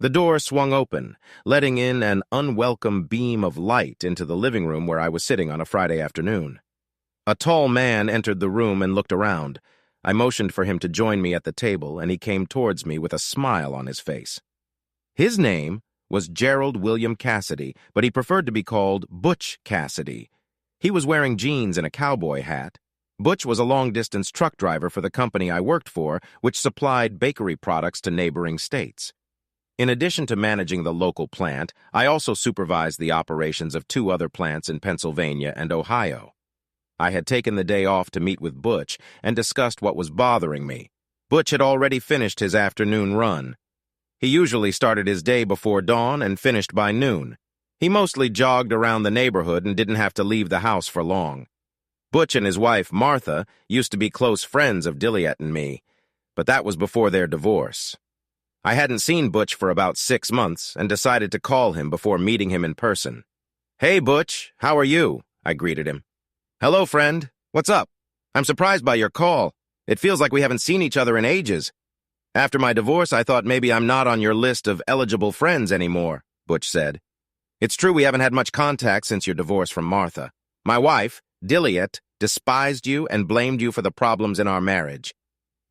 The door swung open, letting in an unwelcome beam of light into the living room where I was sitting on a Friday afternoon. A tall man entered the room and looked around. I motioned for him to join me at the table, and he came towards me with a smile on his face. His name was Gerald William Cassidy, but he preferred to be called Butch Cassidy. He was wearing jeans and a cowboy hat. Butch was a long-distance truck driver for the company I worked for, which supplied bakery products to neighboring states. In addition to managing the local plant, I also supervised the operations of 2 other plants in Pennsylvania and Ohio. I had taken the day off to meet with Butch and discussed what was bothering me. Butch had already finished his afternoon run. He usually started his day before dawn and finished by noon. He mostly jogged around the neighborhood and didn't have to leave the house for long. Butch and his wife, Martha, used to be close friends of Dilliet and me, but that was before their divorce. I hadn't seen Butch for about 6 months and decided to call him before meeting him in person. "Hey, Butch, how are you?" I greeted him. "Hello, friend. What's up? I'm surprised by your call. It feels like we haven't seen each other in ages. After my divorce, I thought maybe I'm not on your list of eligible friends anymore," Butch said. "It's true we haven't had much contact since your divorce from Martha. My wife, Dilliet, despised you and blamed you for the problems in our marriage.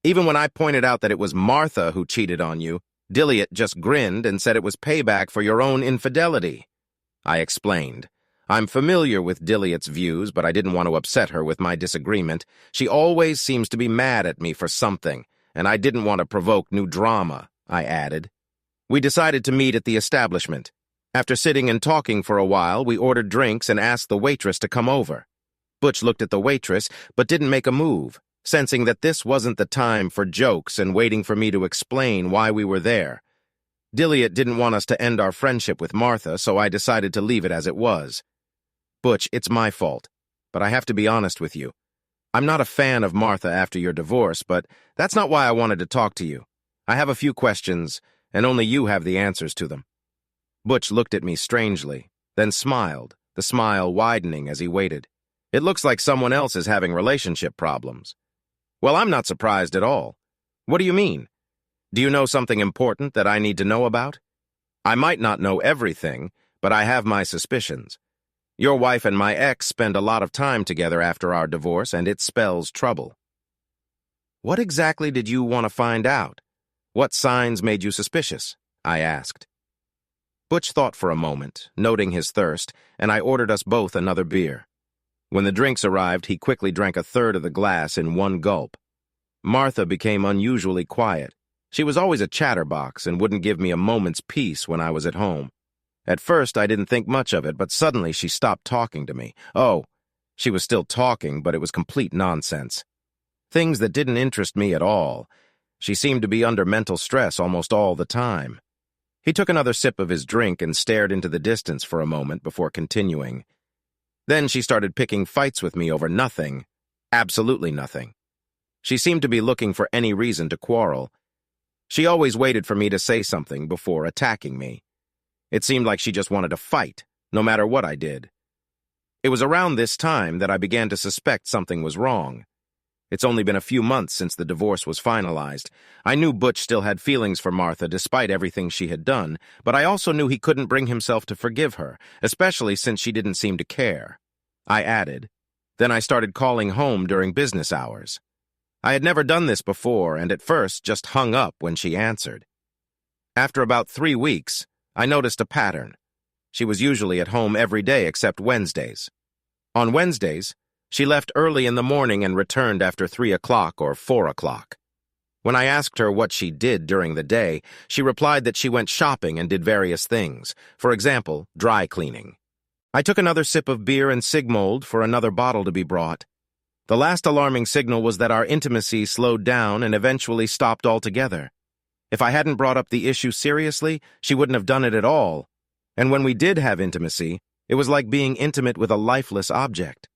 Even when I pointed out that it was Martha who cheated on you, Dilliet just grinned and said it was payback for your own infidelity." I explained. I'm familiar with Dilliet's views, but I didn't want to upset her with my disagreement. She always seems to be mad at me for something, and I didn't want to provoke new drama, I added. We decided to meet at the establishment. After sitting and talking for a while, we ordered drinks and asked the waitress to come over. Butch looked at the waitress, but didn't make a move, sensing that this wasn't the time for jokes and waiting for me to explain why we were there. Dilliet didn't want us to end our friendship with Martha, so I decided to leave it as it was. "Butch, it's my fault, but I have to be honest with you. I'm not a fan of Martha after your divorce, but that's not why I wanted to talk to you. I have a few questions, and only you have the answers to them." Butch looked at me strangely, then smiled, the smile widening as he waited. "It looks like someone else is having relationship problems." "Well, I'm not surprised at all. What do you mean? Do you know something important that I need to know about?" "I might not know everything, but I have my suspicions. Your wife and my ex spend a lot of time together after our divorce, and it spells trouble." "What exactly did you want to find out? What signs made you suspicious?" I asked. Butch thought for a moment, noting his thirst, and I ordered us both another beer. When the drinks arrived, he quickly drank a third of the glass in one gulp. Martha became unusually quiet. She was always a chatterbox and wouldn't give me a moment's peace when I was at home. At first, I didn't think much of it, but suddenly she stopped talking to me. Oh, she was still talking, but it was complete nonsense. Things that didn't interest me at all. She seemed to be under mental stress almost all the time. He took another sip of his drink and stared into the distance for a moment before continuing. Then she started picking fights with me over nothing. Absolutely nothing. She seemed to be looking for any reason to quarrel. She always waited for me to say something before attacking me. It seemed like she just wanted to fight, no matter what I did. It was around this time that I began to suspect something was wrong. It's only been a few months since the divorce was finalized. I knew Butch still had feelings for Martha despite everything she had done, but I also knew he couldn't bring himself to forgive her, especially since she didn't seem to care. I added. Then I started calling home during business hours. I had never done this before, and at first just hung up when she answered. After about 3 weeks, I noticed a pattern. She was usually at home every day except Wednesdays. On Wednesdays, she left early in the morning and returned after 3 o'clock or 4 o'clock. When I asked her what she did during the day, she replied that she went shopping and did various things, for example, dry cleaning. I took another sip of beer and Sigmold for another bottle to be brought. The last alarming signal was that our intimacy slowed down and eventually stopped altogether. If I hadn't brought up the issue seriously, she wouldn't have done it at all. And when we did have intimacy, it was like being intimate with a lifeless object.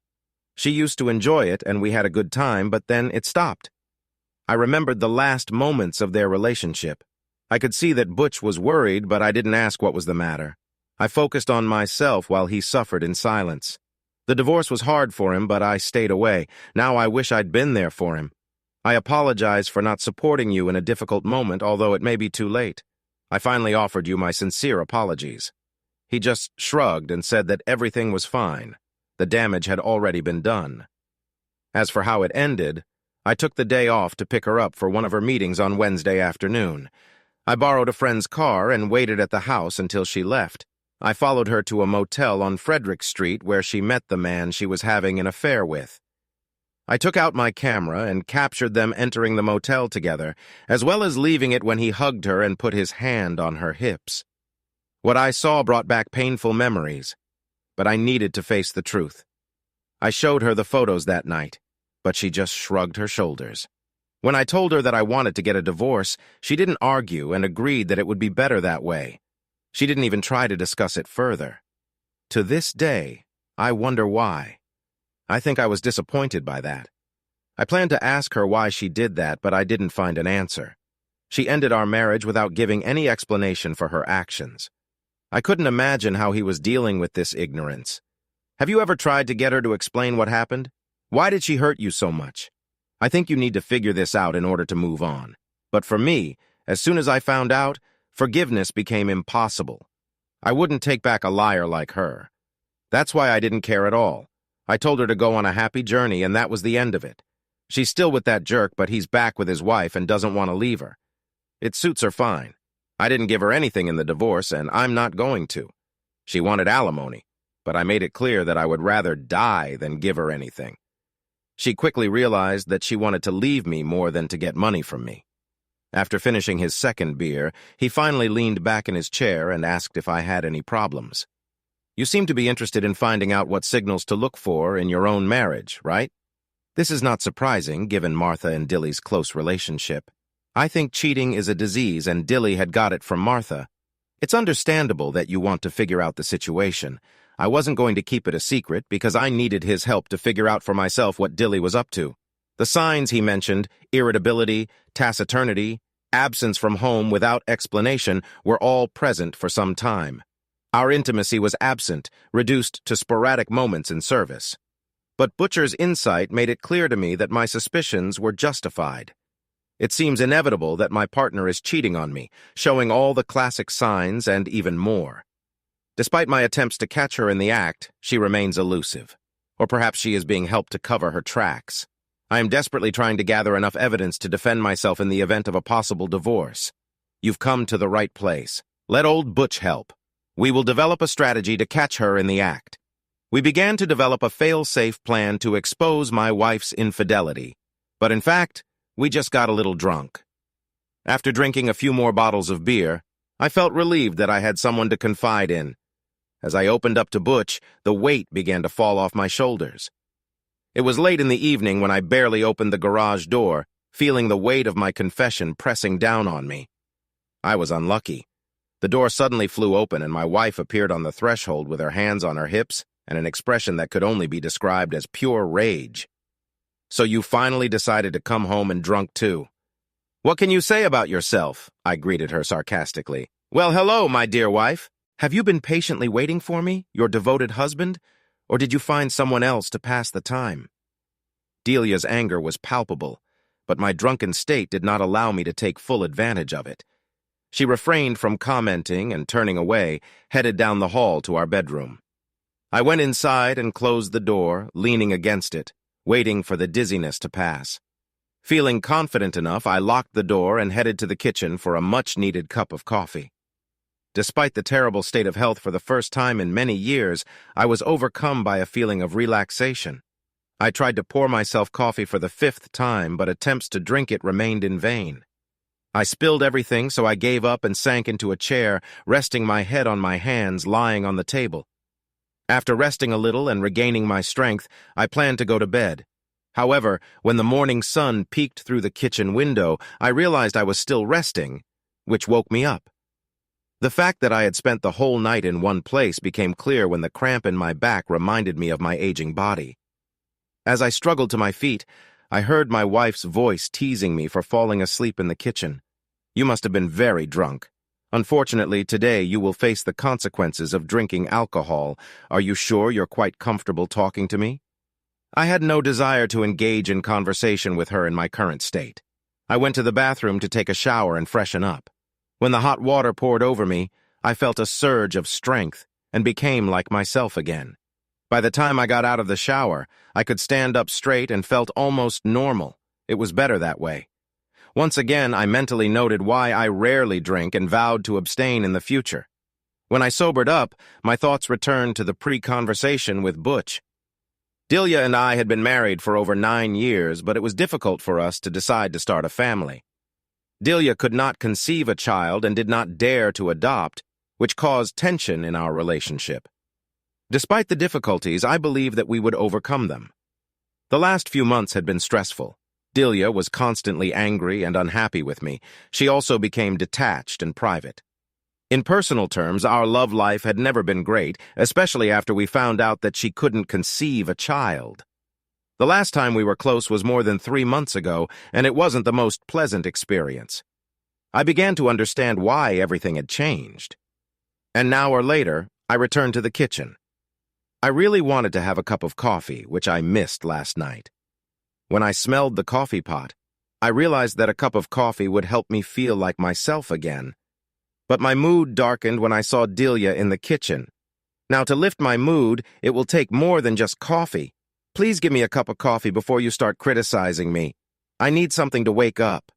She used to enjoy it, and we had a good time, but then it stopped. I remembered the last moments of their relationship. I could see that Butch was worried, but I didn't ask what was the matter. I focused on myself while he suffered in silence. The divorce was hard for him, but I stayed away. Now I wish I'd been there for him. I apologize for not supporting you in a difficult moment, although it may be too late. I finally offered you my sincere apologies. He just shrugged and said that everything was fine. The damage had already been done. As for how it ended, I took the day off to pick her up for one of her meetings on Wednesday afternoon. I borrowed a friend's car and waited at the house until she left. I followed her to a motel on Frederick Street where she met the man she was having an affair with. I took out my camera and captured them entering the motel together, as well as leaving it when he hugged her and put his hand on her hips. What I saw brought back painful memories, but I needed to face the truth. I showed her the photos that night, but she just shrugged her shoulders. When I told her that I wanted to get a divorce, she didn't argue and agreed that it would be better that way. She didn't even try to discuss it further. To this day, I wonder why. I think I was disappointed by that. I planned to ask her why she did that, but I didn't find an answer. She ended our marriage without giving any explanation for her actions. I couldn't imagine how he was dealing with this ignorance. Have you ever tried to get her to explain what happened? Why did she hurt you so much? I think you need to figure this out in order to move on. But for me, as soon as I found out, forgiveness became impossible. I wouldn't take back a liar like her. That's why I didn't care at all. I told her to go on a happy journey, and that was the end of it. She's still with that jerk, but he's back with his wife and doesn't want to leave her. It suits her fine. I didn't give her anything in the divorce, and I'm not going to. She wanted alimony, but I made it clear that I would rather die than give her anything. She quickly realized that she wanted to leave me more than to get money from me. After finishing his second beer, he finally leaned back in his chair and asked if I had any problems. You seem to be interested in finding out what signals to look for in your own marriage, right? This is not surprising, given Martha and Dilly's close relationship. I think cheating is a disease, and Dilly had got it from Martha. It's understandable that you want to figure out the situation. I wasn't going to keep it a secret because I needed his help to figure out for myself what Dilly was up to. The signs he mentioned, irritability, taciturnity, absence from home without explanation, were all present for some time. Our intimacy was absent, reduced to sporadic moments in service. But Butcher's insight made it clear to me that my suspicions were justified. It seems inevitable that my partner is cheating on me, showing all the classic signs and even more. Despite my attempts to catch her in the act, she remains elusive. Or perhaps she is being helped to cover her tracks. I am desperately trying to gather enough evidence to defend myself in the event of a possible divorce. You've come to the right place. Let old Butch help. We will develop a strategy to catch her in the act. We began to develop a fail-safe plan to expose my wife's infidelity. But in fact, we just got a little drunk. After drinking a few more bottles of beer, I felt relieved that I had someone to confide in. As I opened up to Butch, the weight began to fall off my shoulders. It was late in the evening when I barely opened the garage door, feeling the weight of my confession pressing down on me. I was unlucky. The door suddenly flew open and my wife appeared on the threshold with her hands on her hips and an expression that could only be described as pure rage. So you finally decided to come home and drunk too. What can you say about yourself? I greeted her sarcastically. Well, hello, my dear wife. Have you been patiently waiting for me, your devoted husband, or did you find someone else to pass the time? Delia's anger was palpable, but my drunken state did not allow me to take full advantage of it. She refrained from commenting and, turning away, headed down the hall to our bedroom. I went inside and closed the door, leaning against it, waiting for the dizziness to pass. Feeling confident enough, I locked the door and headed to the kitchen for a much-needed cup of coffee. Despite the terrible state of health for the first time in many years, I was overcome by a feeling of relaxation. I tried to pour myself coffee for the 5th time, but attempts to drink it remained in vain. I spilled everything, so I gave up and sank into a chair, resting my head on my hands lying on the table. After resting a little and regaining my strength, I planned to go to bed. However, when the morning sun peeked through the kitchen window, I realized I was still resting, which woke me up. The fact that I had spent the whole night in one place became clear when the cramp in my back reminded me of my aging body. As I struggled to my feet, I heard my wife's voice teasing me for falling asleep in the kitchen. You must have been very drunk. Unfortunately, today you will face the consequences of drinking alcohol. Are you sure you're quite comfortable talking to me? I had no desire to engage in conversation with her in my current state. I went to the bathroom to take a shower and freshen up. When the hot water poured over me, I felt a surge of strength and became like myself again. By the time I got out of the shower, I could stand up straight and felt almost normal. It was better that way. Once again, I mentally noted why I rarely drink and vowed to abstain in the future. When I sobered up, my thoughts returned to the pre-conversation with Butch. Delia and I had been married for over 9 years, but it was difficult for us to decide to start a family. Delia could not conceive a child and did not dare to adopt, which caused tension in our relationship. Despite the difficulties, I believed that we would overcome them. The last few months had been stressful. Delia was constantly angry and unhappy with me. She also became detached and private. In personal terms, our love life had never been great, especially after we found out that she couldn't conceive a child. The last time we were close was more than 3 months ago, and it wasn't the most pleasant experience. I began to understand why everything had changed. An hour later, I returned to the kitchen. I really wanted to have a cup of coffee, which I missed last night. When I smelled the coffee pot, I realized that a cup of coffee would help me feel like myself again. But my mood darkened when I saw Delia in the kitchen. Now, to lift my mood, it will take more than just coffee. Please give me a cup of coffee before you start criticizing me. I need something to wake up.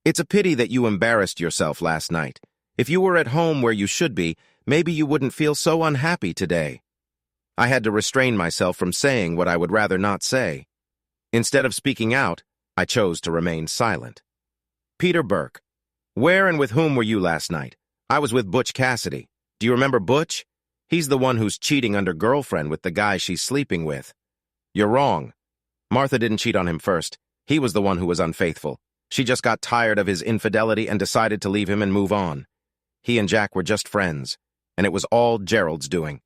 It's a pity that you embarrassed yourself last night. If you were at home where you should be, maybe you wouldn't feel so unhappy today. I had to restrain myself from saying what I would rather not say. Instead of speaking out, I chose to remain silent. Peter Burke, where and with whom were you last night? I was with Butch Cassidy. Do you remember Butch? He's the one who's cheating under girlfriend with the guy she's sleeping with. You're wrong. Martha didn't cheat on him first. He was the one who was unfaithful. She just got tired of his infidelity and decided to leave him and move on. He and Jack were just friends, and it was all Gerald's doing.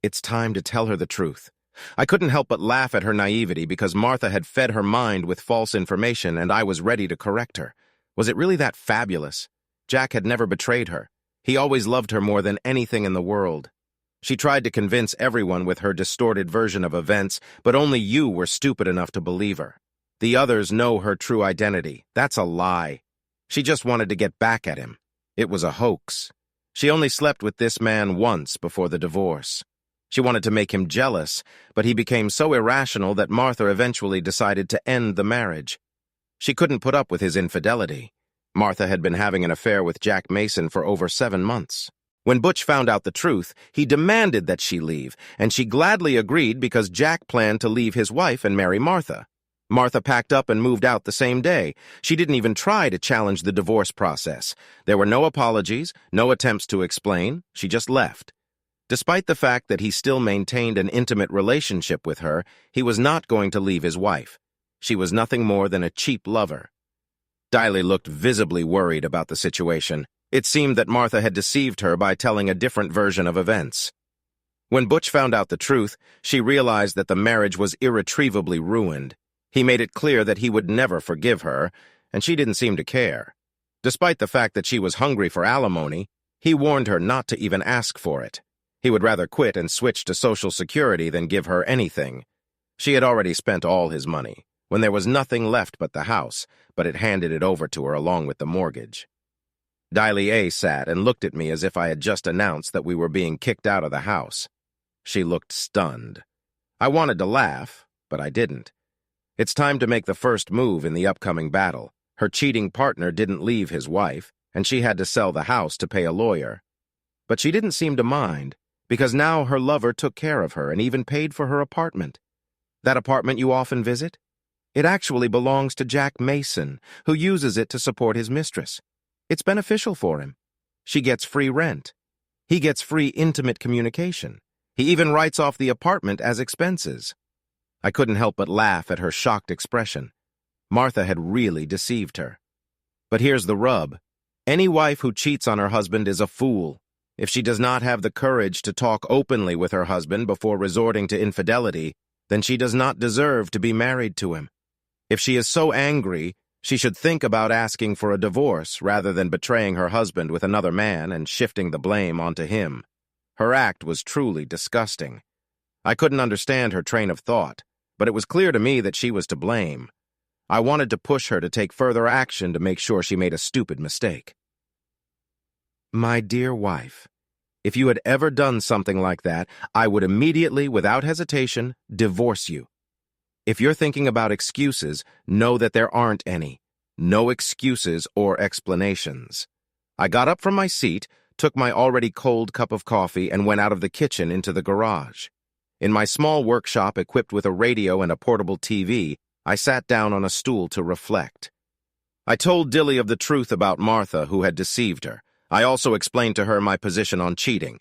It's time to tell her the truth. I couldn't help but laugh at her naivety because Martha had fed her mind with false information and I was ready to correct her. Was it really that fabulous? Jack had never betrayed her. He always loved her more than anything in the world. She tried to convince everyone with her distorted version of events, but only you were stupid enough to believe her. The others know her true identity. That's a lie. She just wanted to get back at him. It was a hoax. She only slept with this man once before the divorce. She wanted to make him jealous, but he became so irrational that Martha eventually decided to end the marriage. She couldn't put up with his infidelity. Martha had been having an affair with Jack Mason for over 7 months. When Butch found out the truth, he demanded that she leave, and she gladly agreed because Jack planned to leave his wife and marry Martha. Martha packed up and moved out the same day. She didn't even try to challenge the divorce process. There were no apologies, no attempts to explain. She just left. Despite the fact that he still maintained an intimate relationship with her, he was not going to leave his wife. She was nothing more than a cheap lover. Diley looked visibly worried about the situation. It seemed that Martha had deceived her by telling a different version of events. When Butch found out the truth, she realized that the marriage was irretrievably ruined. He made it clear that he would never forgive her, and she didn't seem to care. Despite the fact that she was hungry for alimony, he warned her not to even ask for it. He would rather quit and switch to Social Security than give her anything. She had already spent all his money, when there was nothing left but the house, but it handed it over to her along with the mortgage. Diley A. sat and looked at me as if I had just announced that we were being kicked out of the house. She looked stunned. I wanted to laugh, but I didn't. It's time to make the first move in the upcoming battle. Her cheating partner didn't leave his wife, and she had to sell the house to pay a lawyer. But she didn't seem to mind, because now her lover took care of her and even paid for her apartment. That apartment you often visit? It actually belongs to Jack Mason, who uses it to support his mistress. It's beneficial for him. She gets free rent. He gets free intimate communication. He even writes off the apartment as expenses. I couldn't help but laugh at her shocked expression. Martha had really deceived her. But here's the rub. Any wife who cheats on her husband is a fool. If she does not have the courage to talk openly with her husband before resorting to infidelity, then she does not deserve to be married to him. If she is so angry, she should think about asking for a divorce rather than betraying her husband with another man and shifting the blame onto him. Her act was truly disgusting. I couldn't understand her train of thought, but it was clear to me that she was to blame. I wanted to push her to take further action to make sure she made a stupid mistake. My dear wife, if you had ever done something like that, I would immediately, without hesitation, divorce you. If you're thinking about excuses, know that there aren't any. No excuses or explanations. I got up from my seat, took my already cold cup of coffee, and went out of the kitchen into the garage. In my small workshop equipped with a radio and a portable TV, I sat down on a stool to reflect. I told Dilly of the truth about Martha, who had deceived her. I also explained to her my position on cheating.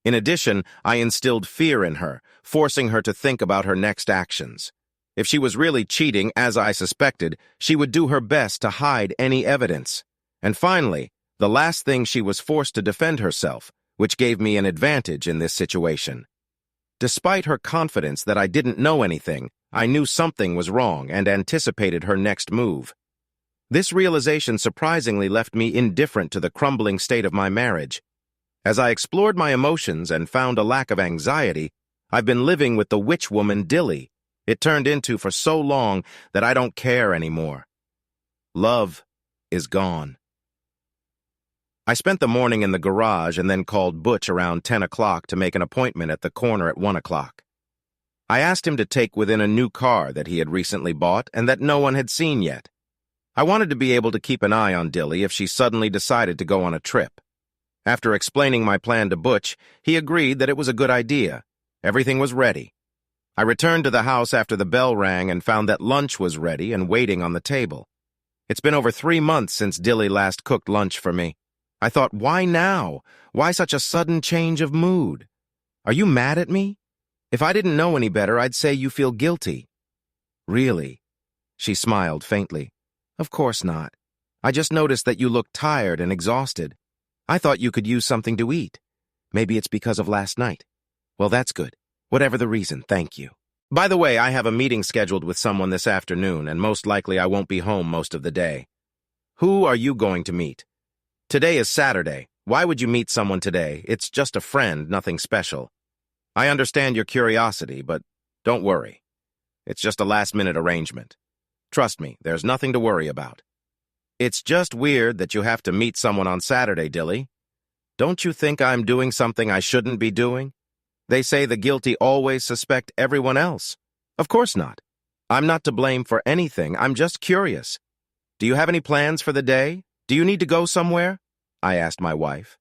In addition, I instilled fear in her, forcing her to think about her next actions. If she was really cheating, as I suspected, she would do her best to hide any evidence. And finally, the last thing, she was forced to defend herself, which gave me an advantage in this situation. Despite her confidence that I didn't know anything, I knew something was wrong and anticipated her next move. This realization surprisingly left me indifferent to the crumbling state of my marriage. As I explored my emotions and found a lack of anxiety, I've been living with the witch woman Dilly. It turned into for so long that I don't care anymore. Love is gone. I spent the morning in the garage and then called Butch around 10 o'clock to make an appointment at the corner at 1 o'clock. I asked him to take within a new car that he had recently bought and that no one had seen yet. I wanted to be able to keep an eye on Dilly if she suddenly decided to go on a trip. After explaining my plan to Butch, he agreed that it was a good idea. Everything was ready. I returned to the house after the bell rang and found that lunch was ready and waiting on the table. It's been over 3 months since Dilly last cooked lunch for me. I thought, why now? Why such a sudden change of mood? Are you mad at me? If I didn't know any better, I'd say you feel guilty. Really? She smiled faintly. Of course not. I just noticed that you look tired and exhausted. I thought you could use something to eat. Maybe it's because of last night. Well, that's good. Whatever the reason, thank you. By the way, I have a meeting scheduled with someone this afternoon, and most likely I won't be home most of the day. Who are you going to meet? Today is Saturday. Why would you meet someone today? It's just a friend, nothing special. I understand your curiosity, but don't worry. It's just a last-minute arrangement. Trust me, there's nothing to worry about. It's just weird that you have to meet someone on Saturday, Dilly. Don't you think I'm doing something I shouldn't be doing? They say the guilty always suspect everyone else. Of course not. I'm not to blame for anything. I'm just curious. Do you have any plans for the day? Do you need to go somewhere? I asked my wife.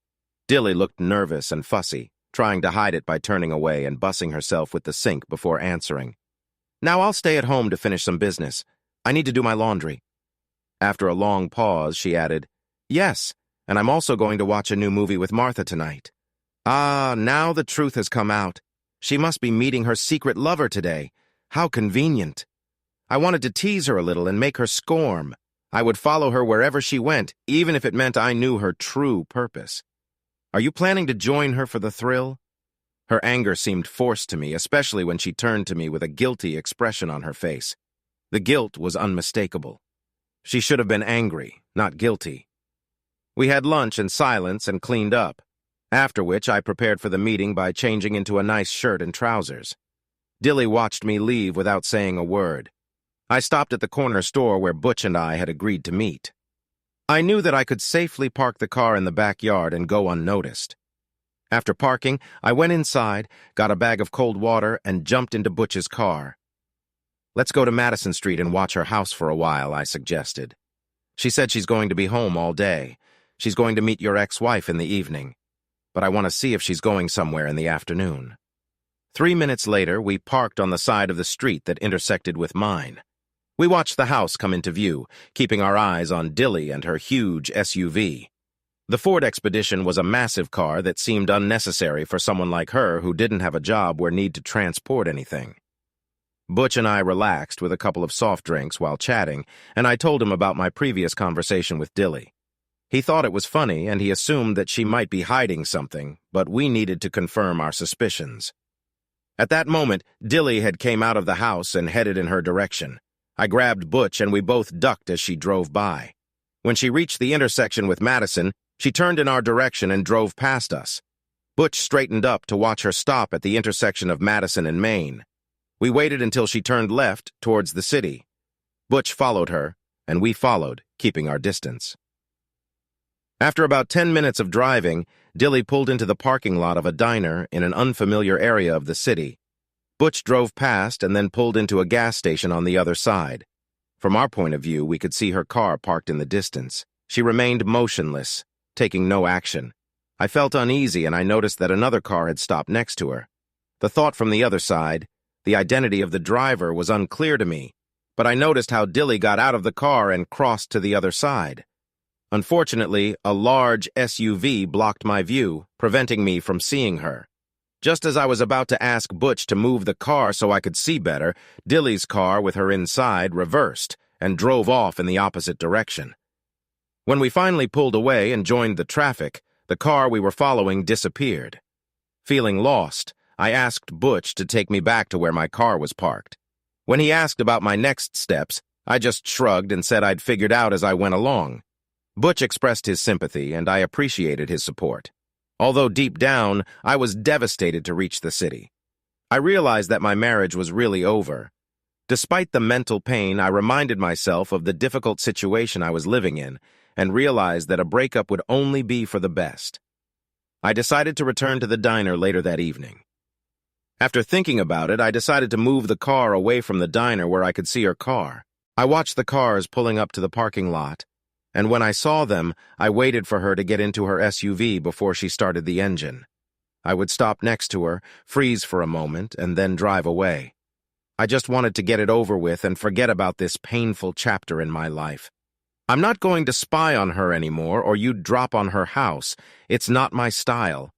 Dilly looked nervous and fussy, trying to hide it by turning away and bussing herself with the sink before answering. Now I'll stay at home to finish some business. I need to do my laundry. After a long pause, she added, Yes, and I'm also going to watch a new movie with Martha tonight. Ah, now the truth has come out. She must be meeting her secret lover today. How convenient. I wanted to tease her a little and make her squirm. I would follow her wherever she went, even if it meant I knew her true purpose. Are you planning to join her for the thrill? Her anger seemed forced to me, especially when she turned to me with a guilty expression on her face. The guilt was unmistakable. She should have been angry, not guilty. We had lunch in silence and cleaned up, after which I prepared for the meeting by changing into a nice shirt and trousers. Dilly watched me leave without saying a word. I stopped at the corner store where Butch and I had agreed to meet. I knew that I could safely park the car in the backyard and go unnoticed. After parking, I went inside, got a bag of cold water, and jumped into Butch's car. Let's go to Madison Street and watch her house for a while, I suggested. She said she's going to be home all day. She's going to meet your ex-wife in the evening. But I want to see if she's going somewhere in the afternoon. 3 minutes later, we parked on the side of the street that intersected with mine. We watched the house come into view, keeping our eyes on Dilly and her huge SUV. The Ford Expedition was a massive car that seemed unnecessary for someone like her who didn't have a job or need to transport anything. Butch and I relaxed with a couple of soft drinks while chatting, and I told him about my previous conversation with Dilly. He thought it was funny, and he assumed that she might be hiding something, but we needed to confirm our suspicions. At that moment, Dilly had came out of the house and headed in her direction. I grabbed Butch, and we both ducked as she drove by. When she reached the intersection with Madison, she turned in our direction and drove past us. Butch straightened up to watch her stop at the intersection of Madison and Main. We waited until she turned left towards the city. Butch followed her, and we followed, keeping our distance. After about 10 minutes of driving, Dilly pulled into the parking lot of a diner in an unfamiliar area of the city. Butch drove past and then pulled into a gas station on the other side. From our point of view, we could see her car parked in the distance. She remained motionless, taking no action. I felt uneasy and I noticed that another car had stopped next to her. The thought from the other side, the identity of the driver, was unclear to me, but I noticed how Dilly got out of the car and crossed to the other side. Unfortunately, a large SUV blocked my view, preventing me from seeing her. Just as I was about to ask Butch to move the car so I could see better, Dilly's car with her inside reversed and drove off in the opposite direction. When we finally pulled away and joined the traffic, the car we were following disappeared. Feeling lost, I asked Butch to take me back to where my car was parked. When he asked about my next steps, I just shrugged and said I'd figured out as I went along. Butch expressed his sympathy, and I appreciated his support. Although deep down, I was devastated to reach the city. I realized that my marriage was really over. Despite the mental pain, I reminded myself of the difficult situation I was living in and realized that a breakup would only be for the best. I decided to return to the diner later that evening. After thinking about it, I decided to move the car away from the diner where I could see her car. I watched the cars pulling up to the parking lot, and when I saw them, I waited for her to get into her SUV before she started the engine. I would stop next to her, freeze for a moment, and then drive away. I just wanted to get it over with and forget about this painful chapter in my life. I'm not going to spy on her anymore, or you'd drop on her house. It's not my style.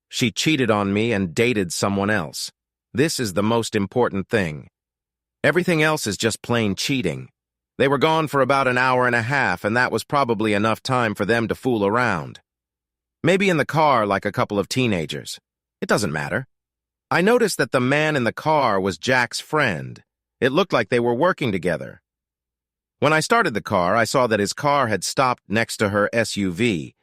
She cheated on me and dated someone else. This is the most important thing. Everything else is just plain cheating. They were gone for about an hour and a half, and that was probably enough time for them to fool around. Maybe in the car like a couple of teenagers. It doesn't matter. I noticed that the man in the car was Jack's friend. It looked like they were working together. When I started the car, I saw that his car had stopped next to her SUV.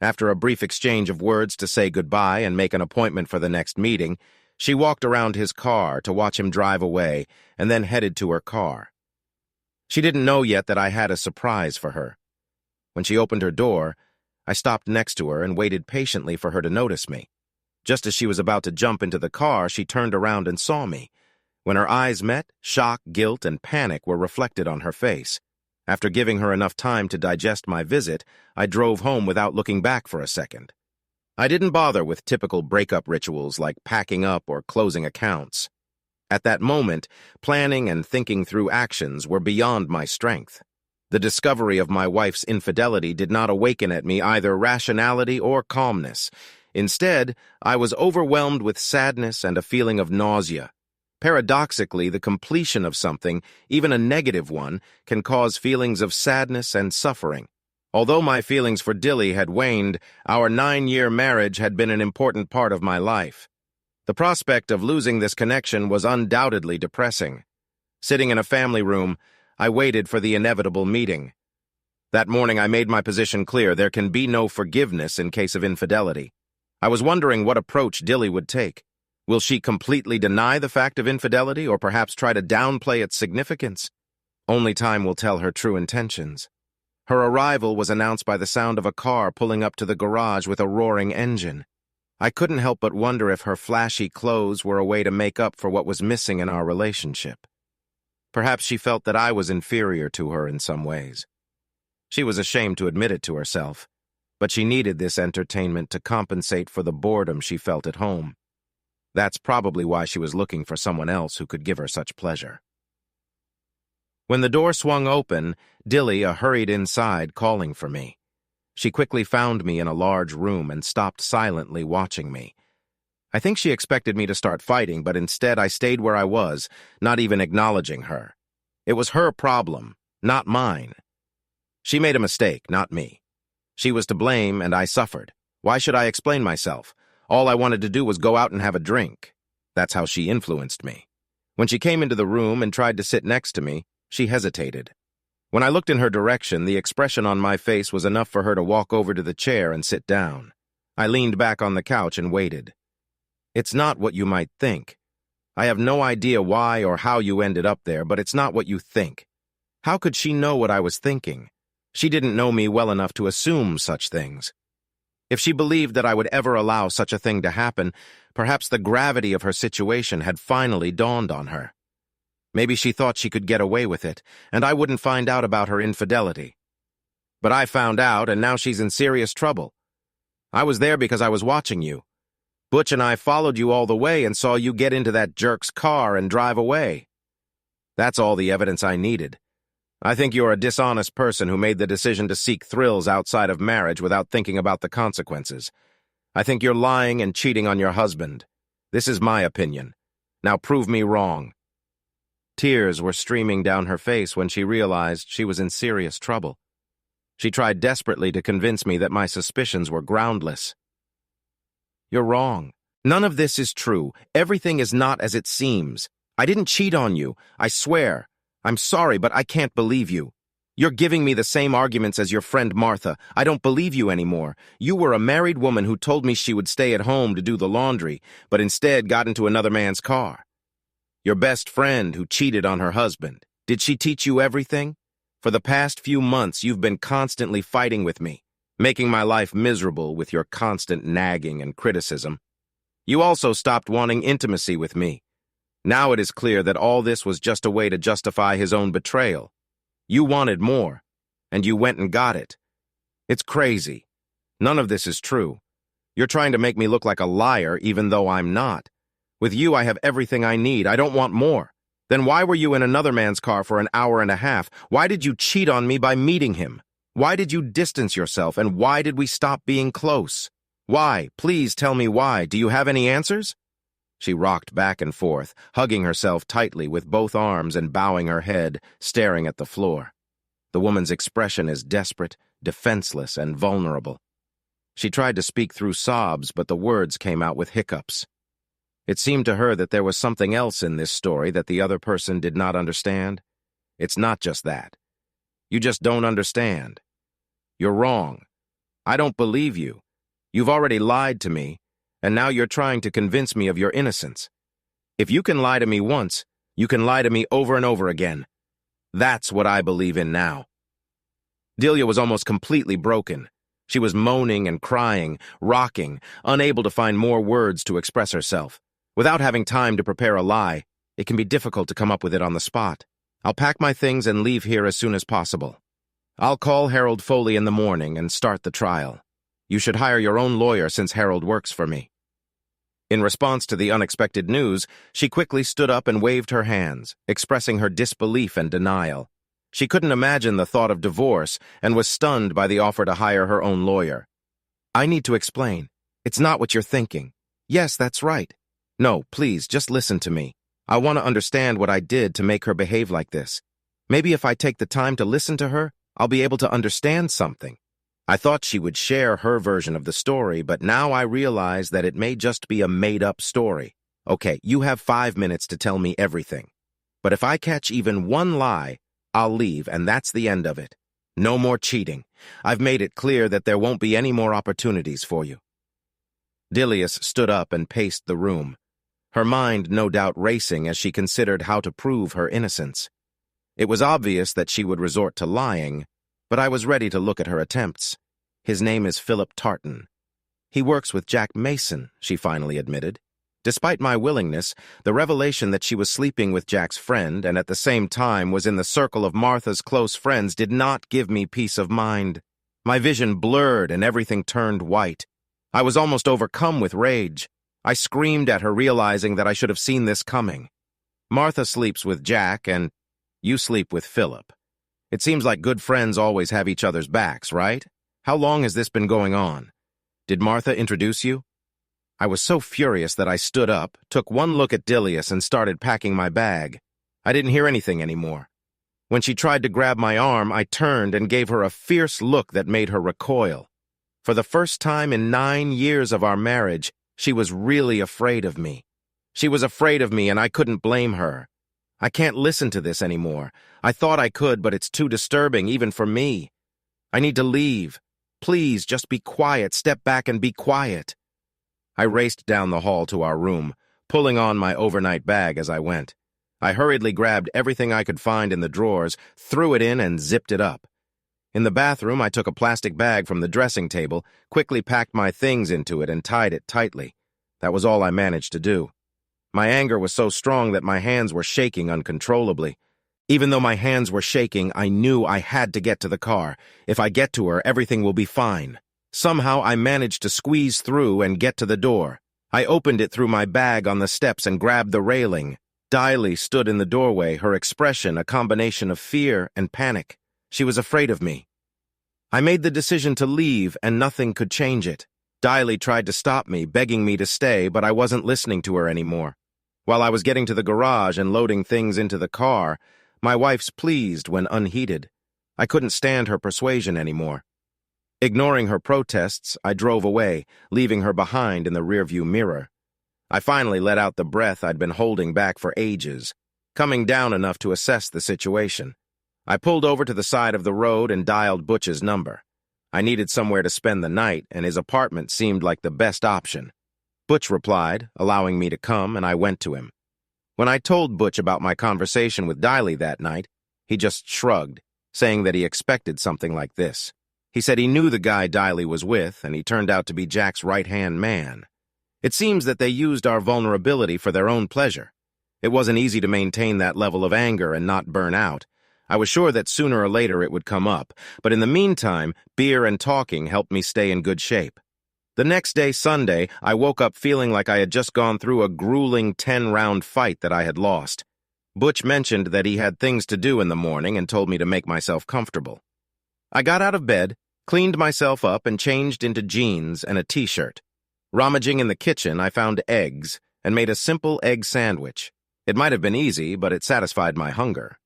After a brief exchange of words to say goodbye and make an appointment for the next meeting, she walked around his car to watch him drive away and then headed to her car. She didn't know yet that I had a surprise for her. When she opened her door, I stopped next to her and waited patiently for her to notice me. Just as she was about to jump into the car, she turned around and saw me. When our eyes met, shock, guilt, and panic were reflected on her face. After giving her enough time to digest my visit, I drove home without looking back for a second. I didn't bother with typical breakup rituals like packing up or closing accounts. At that moment, planning and thinking through actions were beyond my strength. The discovery of my wife's infidelity did not awaken at me either rationality or calmness. Instead, I was overwhelmed with sadness and a feeling of nausea. Paradoxically, the completion of something, even a negative one, can cause feelings of sadness and suffering. Although my feelings for Dilly had waned, our 9-year marriage had been an important part of my life. The prospect of losing this connection was undoubtedly depressing. Sitting in a family room, I waited for the inevitable meeting. That morning I made my position clear: there can be no forgiveness in case of infidelity. I was wondering what approach Dilly would take. Will she completely deny the fact of infidelity or perhaps try to downplay its significance? Only time will tell her true intentions. Her arrival was announced by the sound of a car pulling up to the garage with a roaring engine. I couldn't help but wonder if her flashy clothes were a way to make up for what was missing in our relationship. Perhaps she felt that I was inferior to her in some ways. She was ashamed to admit it to herself, but she needed this entertainment to compensate for the boredom she felt at home. That's probably why she was looking for someone else who could give her such pleasure. When the door swung open, Dilly hurried inside, calling for me. She quickly found me in a large room and stopped silently watching me. I think she expected me to start fighting, but instead I stayed where I was, not even acknowledging her. It was her problem, not mine. She made a mistake, not me. She was to blame, and I suffered. Why should I explain myself? All I wanted to do was go out and have a drink. That's how she influenced me. When she came into the room and tried to sit next to me, she hesitated. When I looked in her direction, the expression on my face was enough for her to walk over to the chair and sit down. I leaned back on the couch and waited. It's not what you might think. I have no idea why or how you ended up there, but it's not what you think. How could she know what I was thinking? She didn't know me well enough to assume such things. If she believed that I would ever allow such a thing to happen, perhaps the gravity of her situation had finally dawned on her. Maybe she thought she could get away with it, and I wouldn't find out about her infidelity. But I found out, and now she's in serious trouble. I was there because I was watching you. Butch and I followed you all the way and saw you get into that jerk's car and drive away. That's all the evidence I needed. I think you're a dishonest person who made the decision to seek thrills outside of marriage without thinking about the consequences. I think you're lying and cheating on your husband. This is my opinion. Now prove me wrong. Tears were streaming down her face when she realized she was in serious trouble. She tried desperately to convince me that my suspicions were groundless. You're wrong. None of this is true. Everything is not as it seems. I didn't cheat on you, I swear. I'm sorry, but I can't believe you. You're giving me the same arguments as your friend Martha. I don't believe you anymore. You were a married woman who told me she would stay at home to do the laundry, but instead got into another man's car. Your best friend who cheated on her husband. Did she teach you everything? For the past few months, you've been constantly fighting with me, making my life miserable with your constant nagging and criticism. You also stopped wanting intimacy with me. Now it is clear that all this was just a way to justify his own betrayal. You wanted more, and you went and got it. It's crazy. None of this is true. You're trying to make me look like a liar, even though I'm not. With you, I have everything I need. I don't want more. Then why were you in another man's car for an hour and a half? Why did you cheat on me by meeting him? Why did you distance yourself, and why did we stop being close? Why? Please tell me why. Do you have any answers? She rocked back and forth, hugging herself tightly with both arms and bowing her head, staring at the floor. The woman's expression is desperate, defenseless, and vulnerable. She tried to speak through sobs, but the words came out with hiccups. It seemed to her that there was something else in this story that the other person did not understand. It's not just that. You just don't understand. You're wrong. I don't believe you. You've already lied to me, and now you're trying to convince me of your innocence. If you can lie to me once, you can lie to me over and over again. That's what I believe in now. Delia was almost completely broken. She was moaning and crying, rocking, unable to find more words to express herself. Without having time to prepare a lie, it can be difficult to come up with it on the spot. I'll pack my things and leave here as soon as possible. I'll call Harold Foley in the morning and start the trial. You should hire your own lawyer since Harold works for me. In response to the unexpected news, she quickly stood up and waved her hands, expressing her disbelief and denial. She couldn't imagine the thought of divorce and was stunned by the offer to hire her own lawyer. I need to explain. It's not what you're thinking. Yes, that's right. No, please, just listen to me. I want to understand what I did to make her behave like this. Maybe if I take the time to listen to her, I'll be able to understand something. I thought she would share her version of the story, but now I realize that it may just be a made-up story. Okay, you have 5 minutes to tell me everything. But if I catch even one lie, I'll leave, and that's the end of it. No more cheating. I've made it clear that there won't be any more opportunities for you. Dilius stood up and paced the room, her mind no doubt racing as she considered how to prove her innocence. It was obvious that she would resort to lying, but I was ready to look at her attempts. His name is Philip Tartan. He works with Jack Mason, she finally admitted. Despite my willingness, the revelation that she was sleeping with Jack's friend and at the same time was in the circle of Martha's close friends did not give me peace of mind. My vision blurred and everything turned white. I was almost overcome with rage. I screamed at her, realizing that I should have seen this coming. Martha sleeps with Jack, and you sleep with Philip. It seems like good friends always have each other's backs, right? How long has this been going on? Did Martha introduce you? I was so furious that I stood up, took one look at Dilius, and started packing my bag. I didn't hear anything anymore. When she tried to grab my arm, I turned and gave her a fierce look that made her recoil. For the first time in 9 years of our marriage, she was really afraid of me. She was afraid of me, and I couldn't blame her. I can't listen to this anymore. I thought I could, but it's too disturbing, even for me. I need to leave. Please, just be quiet. Step back and be quiet. I raced down the hall to our room, pulling on my overnight bag as I went. I hurriedly grabbed everything I could find in the drawers, threw it in, and zipped it up. In the bathroom, I took a plastic bag from the dressing table, quickly packed my things into it, and tied it tightly. That was all I managed to do. My anger was so strong that my hands were shaking uncontrollably. Even though my hands were shaking, I knew I had to get to the car. If I get to her, everything will be fine. Somehow, I managed to squeeze through and get to the door. I opened it through my bag on the steps and grabbed the railing. Diley stood in the doorway, her expression a combination of fear and panic. She was afraid of me. I made the decision to leave, and nothing could change it. Diley tried to stop me, begging me to stay, but I wasn't listening to her anymore. While I was getting to the garage and loading things into the car, my wife's pleas went unheeded. I couldn't stand her persuasion anymore. Ignoring her protests, I drove away, leaving her behind in the rearview mirror. I finally let out the breath I'd been holding back for ages, coming down enough to assess the situation. I pulled over to the side of the road and dialed Butch's number. I needed somewhere to spend the night, and his apartment seemed like the best option. Butch replied, allowing me to come, and I went to him. When I told Butch about my conversation with Diley that night, he just shrugged, saying that he expected something like this. He said he knew the guy Diley was with, and he turned out to be Jack's right-hand man. It seems that they used our vulnerability for their own pleasure. It wasn't easy to maintain that level of anger and not burn out. I was sure that sooner or later it would come up, but in the meantime, beer and talking helped me stay in good shape. The next day, Sunday, I woke up feeling like I had just gone through a grueling 10-round fight that I had lost. Butch mentioned that he had things to do in the morning and told me to make myself comfortable. I got out of bed, cleaned myself up, and changed into jeans and a t-shirt. Rummaging in the kitchen, I found eggs and made a simple egg sandwich. It might have been easy, but it satisfied my hunger.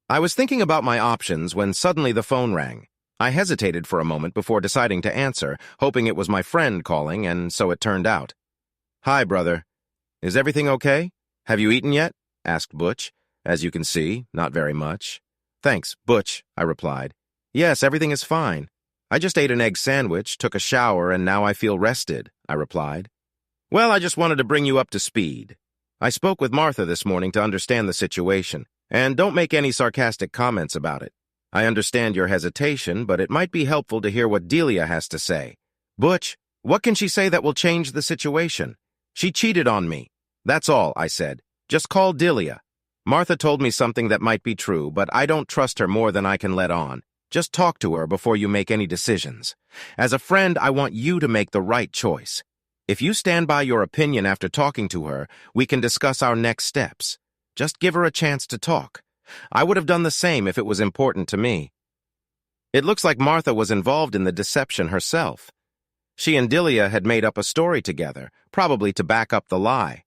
I was thinking about my options when suddenly the phone rang. I hesitated for a moment before deciding to answer, hoping it was my friend calling, and so it turned out. "Hi, brother. Is everything okay? Have you eaten yet?" asked Butch. "As you can see, not very much." "Thanks, Butch," I replied. "Yes, everything is fine. I just ate an egg sandwich, took a shower, and now I feel rested," I replied. "Well, I just wanted to bring you up to speed. I spoke with Martha this morning to understand the situation, and don't make any sarcastic comments about it. I understand your hesitation, but it might be helpful to hear what Delia has to say. Butch, what can she say that will change the situation? She cheated on me. That's all," I said. "Just call Delia. Martha told me something that might be true, but I don't trust her more than I can let on. Just talk to her before you make any decisions. As a friend, I want you to make the right choice. If you stand by your opinion after talking to her, we can discuss our next steps. Just give her a chance to talk. I would have done the same if it was important to me." It looks like Martha was involved in the deception herself. She and Delia had made up a story together, probably to back up the lie.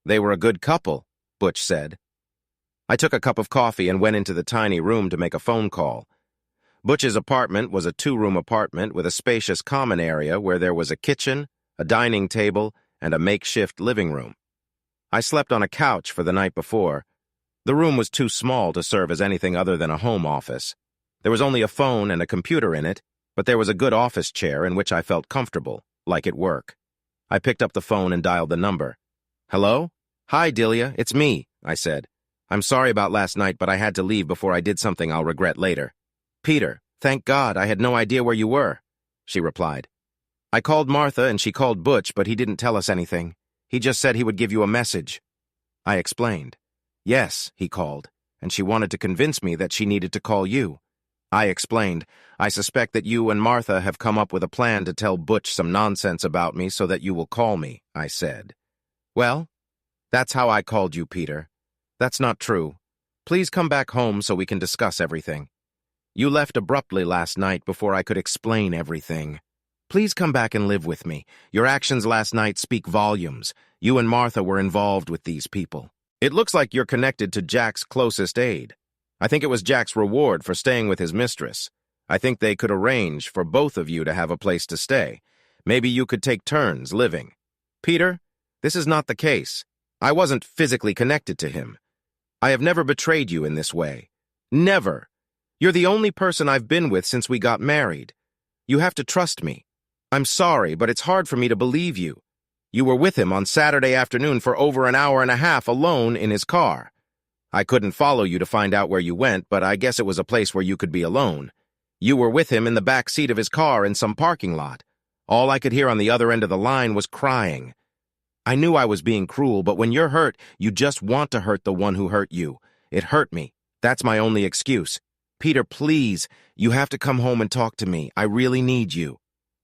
"They were a good couple," Butch said. I took a cup of coffee and went into the tiny room to make a phone call. Butch's apartment was a 2-room apartment with a spacious common area where there was a kitchen, a dining table, and a makeshift living room. I slept on a couch for the night before. The room was too small to serve as anything other than a home office. There was only a phone and a computer in it, but there was a good office chair in which I felt comfortable, like at work. I picked up the phone and dialed the number. "Hello? Hi, Delia, it's me," I said. "I'm sorry about last night, but I had to leave before I did something I'll regret later." "Peter, thank God, I had no idea where you were," she replied. "I called Martha and she called Butch, but he didn't tell us anything. He just said he would give you a message." I explained. "Yes," he called, and she wanted to convince me that she needed to call you. I explained, "I suspect that you and Martha have come up with a plan to tell Butch some nonsense about me so that you will call me," I said. "Well, that's how I called you, Peter. That's not true. Please come back home so we can discuss everything. You left abruptly last night before I could explain everything. Please come back and live with me. Your actions last night speak volumes. You and Martha were involved with these people. It looks like you're connected to Jack's closest aide. I think it was Jack's reward for staying with his mistress. I think they could arrange for both of you to have a place to stay. Maybe you could take turns living. Peter, this is not the case. I wasn't physically connected to him. I have never betrayed you in this way. Never. You're the only person I've been with since we got married. You have to trust me. I'm sorry, but it's hard for me to believe you. You were with him on Saturday afternoon for over an hour and a half alone in his car. I couldn't follow you to find out where you went, but I guess it was a place where you could be alone. You were with him in the back seat of his car in some parking lot. All I could hear on the other end of the line was crying. I knew I was being cruel, but when you're hurt, you just want to hurt the one who hurt you. It hurt me. That's my only excuse. Peter, please, you have to come home and talk to me. I really need you.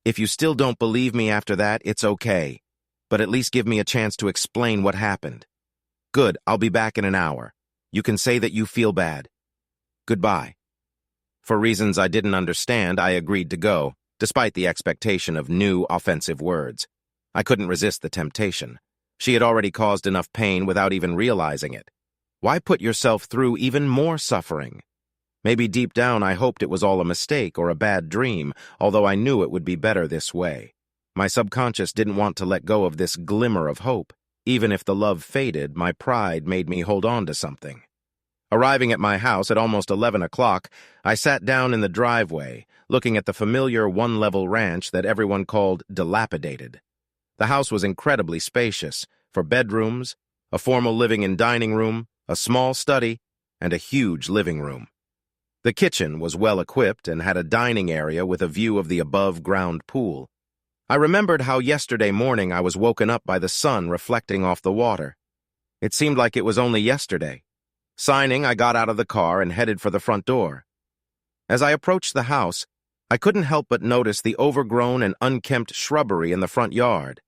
If you still don't believe me after that, it's okay. But at least give me a chance to explain what happened. Good, I'll be back in an hour. You can say that you feel bad. Goodbye. For reasons I didn't understand, I agreed to go, despite the expectation of new, offensive words. I couldn't resist the temptation. She had already caused enough pain without even realizing it. Why put yourself through even more suffering? Maybe deep down I hoped it was all a mistake or a bad dream, although I knew it would be better this way. My subconscious didn't want to let go of this glimmer of hope. Even if the love faded, my pride made me hold on to something. Arriving at my house at almost 11 o'clock, I sat down in the driveway, looking at the familiar one-level ranch that everyone called dilapidated. The house was incredibly spacious, for bedrooms, a formal living and dining room, a small study, and a huge living room. The kitchen was well-equipped and had a dining area with a view of the above-ground pool. I remembered how yesterday morning I was woken up by the sun reflecting off the water. It seemed like it was only yesterday. Signing, I got out of the car and headed for the front door. As I approached the house, I couldn't help but notice the overgrown and unkempt shrubbery in the front yard.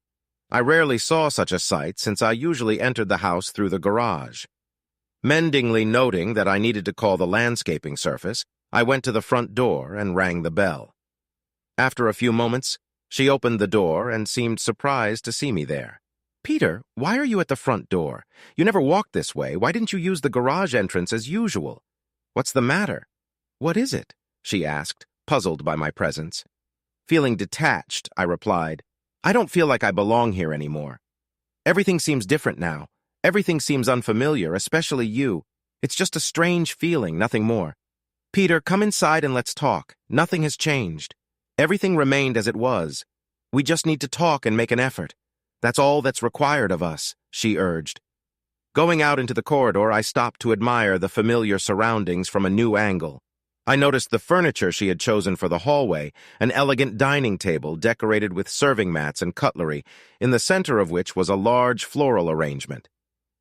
I rarely saw such a sight since I usually entered the house through the garage. Mendingly noting that I needed to call the landscaping service, I went to the front door and rang the bell. After a few moments, she opened the door and seemed surprised to see me there. Peter, why are you at the front door? You never walked this way. Why didn't you use the garage entrance as usual? What's the matter? What is it? She asked, puzzled by my presence. Feeling detached, I replied, I don't feel like I belong here anymore. Everything seems different now. Everything seems unfamiliar, especially you. It's just a strange feeling, nothing more. Peter, come inside and let's talk. Nothing has changed. Everything remained as it was. We just need to talk and make an effort. That's all that's required of us, she urged. Going out into the corridor, I stopped to admire the familiar surroundings from a new angle. I noticed the furniture she had chosen for the hallway, an elegant dining table decorated with serving mats and cutlery, in the center of which was a large floral arrangement.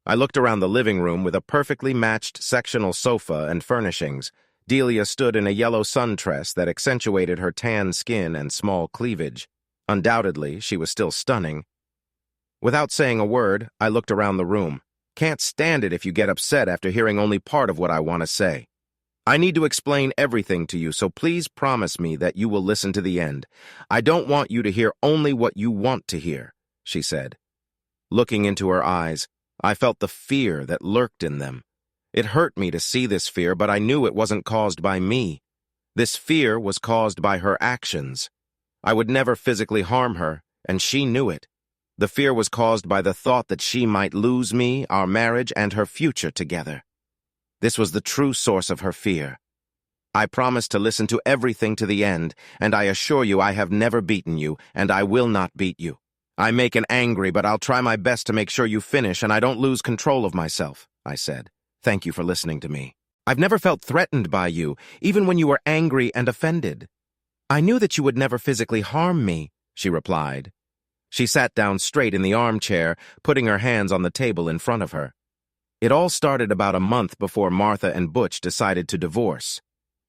I looked around the living room with a perfectly matched sectional sofa and furnishings. Delia stood in a yellow sundress that accentuated her tan skin and small cleavage. Undoubtedly, she was still stunning. Without saying a word, I looked around the room. Can't stand it if you get upset after hearing only part of what I want to say. I need to explain everything to you, so please promise me that you will listen to the end. I don't want you to hear only what you want to hear, she said. Looking into her eyes, I felt the fear that lurked in them. It hurt me to see this fear, but I knew it wasn't caused by me. This fear was caused by her actions. I would never physically harm her, and she knew it. The fear was caused by the thought that she might lose me, our marriage, and her future together. This was the true source of her fear. I promise to listen to everything to the end, and I assure you I have never beaten you, and I will not beat you. I make an angry, but I'll try my best to make sure you finish and I don't lose control of myself, I said. Thank you for listening to me. I've never felt threatened by you, even when you were angry and offended. I knew that you would never physically harm me, she replied. She sat down straight in the armchair, putting her hands on the table in front of her. It all started about a month before Martha and Butch decided to divorce.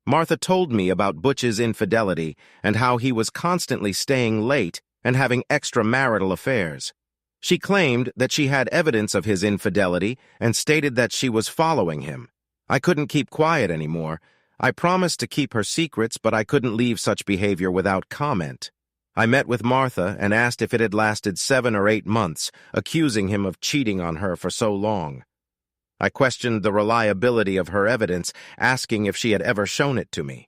Martha told me about Butch's infidelity and how he was constantly staying late and having extramarital affairs. She claimed that she had evidence of his infidelity and stated that she was following him. I couldn't keep quiet anymore. I promised to keep her secrets, but I couldn't leave such behavior without comment. I met with Martha and asked if it had lasted 7 or 8 months, accusing him of cheating on her for so long. I questioned the reliability of her evidence, asking if she had ever shown it to me.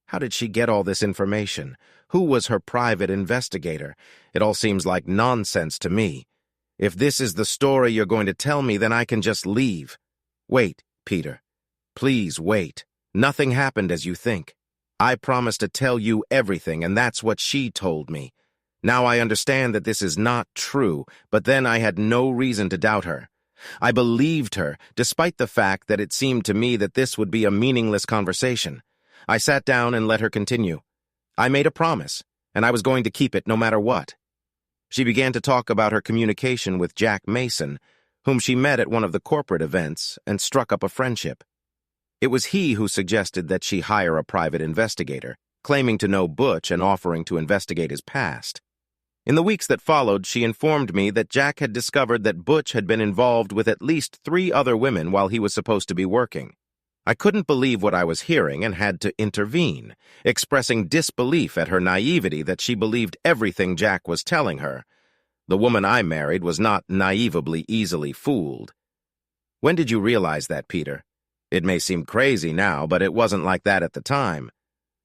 How did she get all this information? Who was her private investigator? It all seems like nonsense to me. If this is the story you're going to tell me, then I can just leave. Wait, Peter. Please wait. Nothing happened as you think. I promised to tell you everything, and that's what she told me. Now I understand that this is not true, but then I had no reason to doubt her. I believed her, despite the fact that it seemed to me that this would be a meaningless conversation. I sat down and let her continue. I made a promise, and I was going to keep it no matter what. She began to talk about her communication with Jack Mason, whom she met at one of the corporate events, and struck up a friendship. It was he who suggested that she hire a private investigator, claiming to know Butch and offering to investigate his past. In the weeks that followed, she informed me that Jack had discovered that Butch had been involved with at least 3 other women while he was supposed to be working. I couldn't believe what I was hearing and had to intervene, expressing disbelief at her naivety that she believed everything Jack was telling her. The woman I married was not naively easily fooled. When did you realize that, Peter? It may seem crazy now, but it wasn't like that at the time.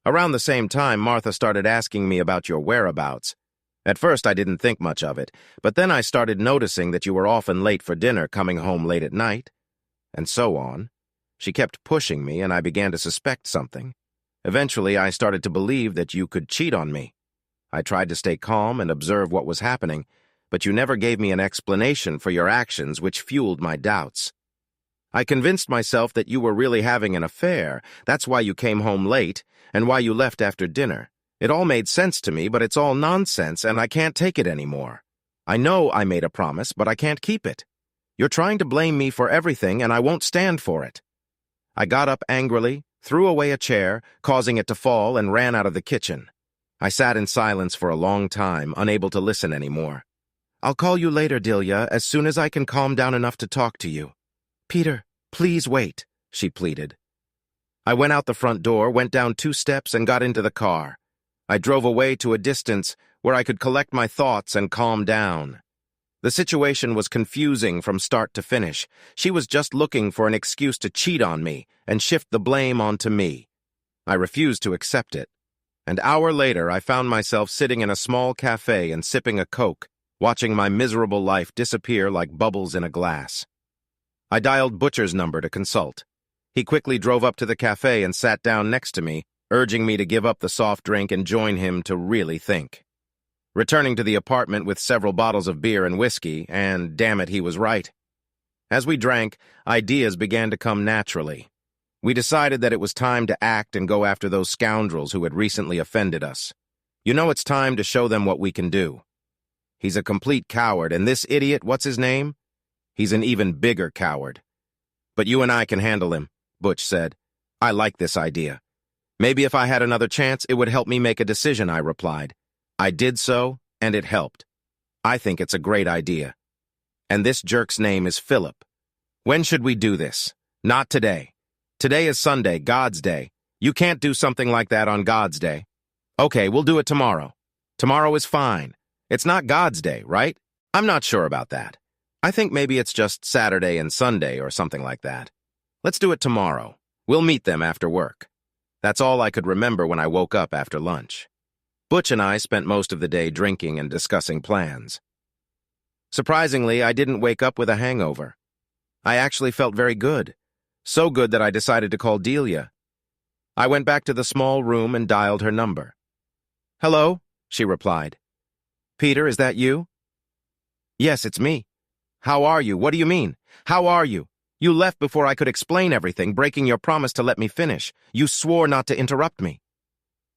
Around the same time, Martha started asking me about your whereabouts. At first, I didn't think much of it, but then I started noticing that you were often late for dinner, coming home late at night, and so on. She kept pushing me, and I began to suspect something. Eventually, I started to believe that you could cheat on me. I tried to stay calm and observe what was happening, but you never gave me an explanation for your actions, which fueled my doubts. I convinced myself that you were really having an affair. That's why you came home late, and why you left after dinner. It all made sense to me, but it's all nonsense, and I can't take it anymore. I know I made a promise, but I can't keep it. You're trying to blame me for everything, and I won't stand for it. I got up angrily, threw away a chair, causing it to fall, and ran out of the kitchen. I sat in silence for a long time, unable to listen anymore. I'll call you later, Delia, as soon as I can calm down enough to talk to you. Peter, please wait, she pleaded. I went out the front door, went down 2 steps, and got into the car. I drove away to a distance where I could collect my thoughts and calm down. The situation was confusing from start to finish. She was just looking for an excuse to cheat on me and shift the blame onto me. I refused to accept it. An hour later, I found myself sitting in a small cafe and sipping a Coke, watching my miserable life disappear like bubbles in a glass. I dialed Butcher's number to consult. He quickly drove up to the cafe and sat down next to me, urging me to give up the soft drink and join him to really think. Returning to the apartment with several bottles of beer and whiskey, and damn it, he was right. As we drank, ideas began to come naturally. We decided that it was time to act and go after those scoundrels who had recently offended us. You know, it's time to show them what we can do. He's a complete coward, and this idiot, what's his name? He's an even bigger coward. But you and I can handle him, Butch said. I like this idea. Maybe if I had another chance, it would help me make a decision, I replied. I did so, and it helped. I think it's a great idea. And this jerk's name is Philip. When should we do this? Not today. Today is Sunday, God's Day. You can't do something like that on God's Day. Okay, we'll do it tomorrow. Tomorrow is fine. It's not God's Day, right? I'm not sure about that. I think maybe it's just Saturday and Sunday or something like that. Let's do it tomorrow. We'll meet them after work. That's all I could remember when I woke up after lunch. Butch and I spent most of the day drinking and discussing plans. Surprisingly, I didn't wake up with a hangover. I actually felt very good. So good that I decided to call Delia. I went back to the small room and dialed her number. Hello, she replied. Peter, is that you? Yes, it's me. How are you? What do you mean? How are you? You left before I could explain everything, breaking your promise to let me finish. You swore not to interrupt me.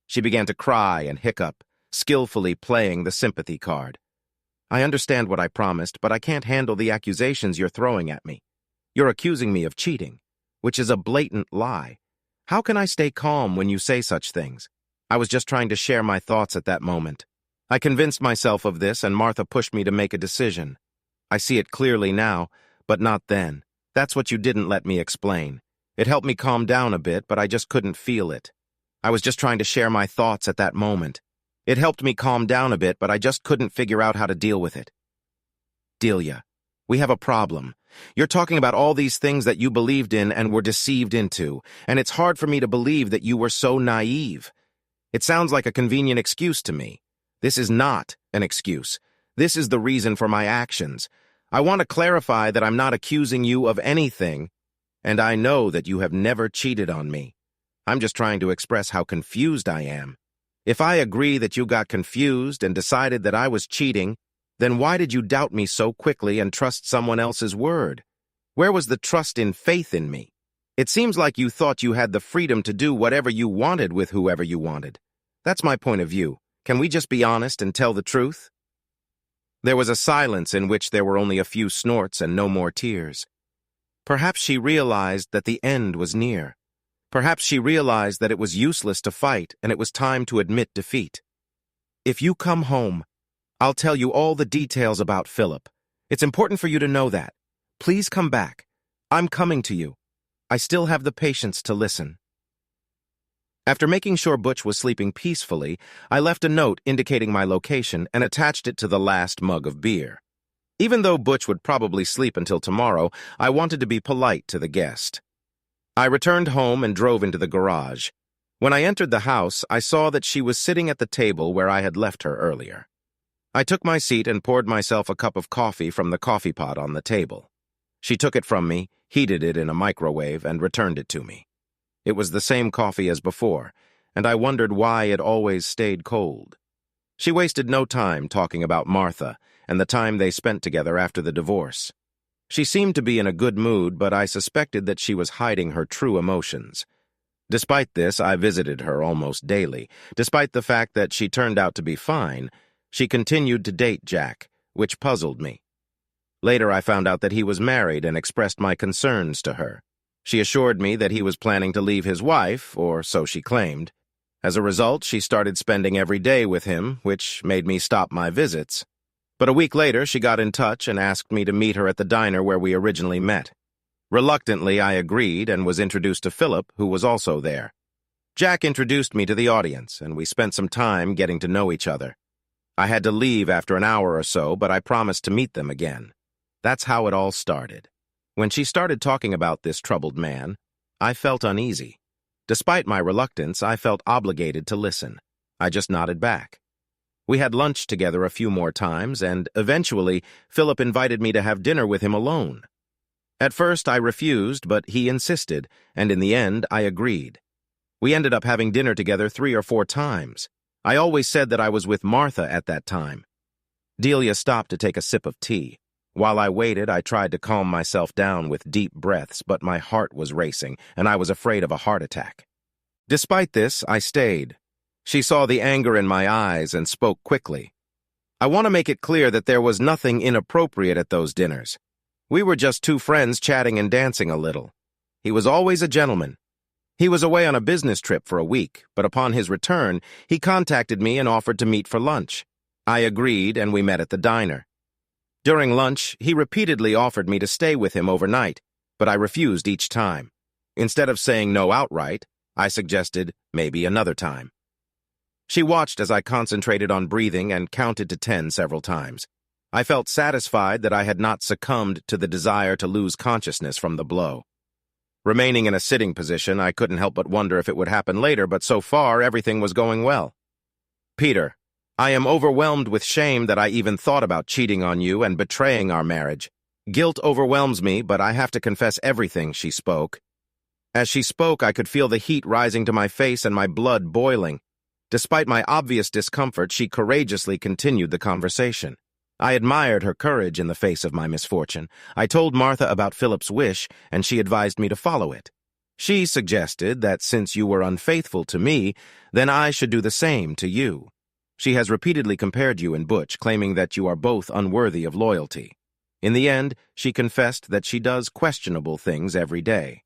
She began to cry and hiccup, skillfully playing the sympathy card. I understand what I promised, but I can't handle the accusations you're throwing at me. You're accusing me of cheating, which is a blatant lie. How can I stay calm when you say such things? I was just trying to share my thoughts at that moment. I convinced myself of this, and Martha pushed me to make a decision. I see it clearly now, but not then. That's what you didn't let me explain. It helped me calm down a bit, but I just couldn't feel it. I was just trying to share my thoughts at that moment. It helped me calm down a bit, but I just couldn't figure out how to deal with it. Delia, we have a problem. You're talking about all these things that you believed in and were deceived into, and it's hard for me to believe that you were so naive. It sounds like a convenient excuse to me. This is not an excuse. This is the reason for my actions. I want to clarify that I'm not accusing you of anything, and I know that you have never cheated on me. I'm just trying to express how confused I am. If I agree that you got confused and decided that I was cheating, then why did you doubt me so quickly and trust someone else's word? Where was the trust in faith in me? It seems like you thought you had the freedom to do whatever you wanted with whoever you wanted. That's my point of view. Can we just be honest and tell the truth?" There was a silence in which there were only a few snorts and no more tears. Perhaps she realized that the end was near. Perhaps she realized that it was useless to fight and it was time to admit defeat. "If you come home, I'll tell you all the details about Philip. It's important for you to know that. Please come back. I'm coming to you. I still have the patience to listen." After making sure Butch was sleeping peacefully, I left a note indicating my location and attached it to the last mug of beer. Even though Butch would probably sleep until tomorrow, I wanted to be polite to the guest. I returned home and drove into the garage. When I entered the house, I saw that she was sitting at the table where I had left her earlier. I took my seat and poured myself a cup of coffee from the coffee pot on the table. She took it from me, heated it in a microwave, and returned it to me. It was the same coffee as before, and I wondered why it always stayed cold. She wasted no time talking about Martha and the time they spent together after the divorce. She seemed to be in a good mood, but I suspected that she was hiding her true emotions. Despite this, I visited her almost daily. Despite the fact that she turned out to be fine, she continued to date Jack, which puzzled me. Later, I found out that he was married and expressed my concerns to her. She assured me that he was planning to leave his wife, or so she claimed. As a result, she started spending every day with him, which made me stop my visits. But a week later, she got in touch and asked me to meet her at the diner where we originally met. Reluctantly, I agreed and was introduced to Philip, who was also there. Jack introduced me to the audience, and we spent some time getting to know each other. I had to leave after an hour or so, but I promised to meet them again. That's how it all started. When she started talking about this troubled man, I felt uneasy. Despite my reluctance, I felt obligated to listen. I just nodded back. We had lunch together a few more times, and eventually, Philip invited me to have dinner with him alone. At first, I refused, but he insisted, and in the end, I agreed. We ended up having dinner together 3 or 4 times. I always said that I was with Martha at that time. Delia stopped to take a sip of tea. While I waited, I tried to calm myself down with deep breaths, but my heart was racing, and I was afraid of a heart attack. Despite this, I stayed. She saw the anger in my eyes and spoke quickly. "I want to make it clear that there was nothing inappropriate at those dinners. We were just 2 friends chatting and dancing a little. He was always a gentleman. He was away on a business trip for a week, but upon his return, he contacted me and offered to meet for lunch. I agreed, and we met at the diner. During lunch, he repeatedly offered me to stay with him overnight, but I refused each time. Instead of saying no outright, I suggested maybe another time. She watched as I concentrated on breathing and counted to 10 several times. I felt satisfied that I had not succumbed to the desire to lose consciousness from the blow. Remaining in a sitting position, I couldn't help but wonder if it would happen later, but so far everything was going well. "Peter, I am overwhelmed with shame that I even thought about cheating on you and betraying our marriage. Guilt overwhelms me, but I have to confess everything," she spoke. As she spoke, I could feel the heat rising to my face and my blood boiling. Despite my obvious discomfort, she courageously continued the conversation. I admired her courage in the face of my misfortune. I told Martha about Philip's wish, and she advised me to follow it. She suggested that since you were unfaithful to me, then I should do the same to you. She has repeatedly compared you and Butch, claiming that you are both unworthy of loyalty. In the end, she confessed that she does questionable things every day.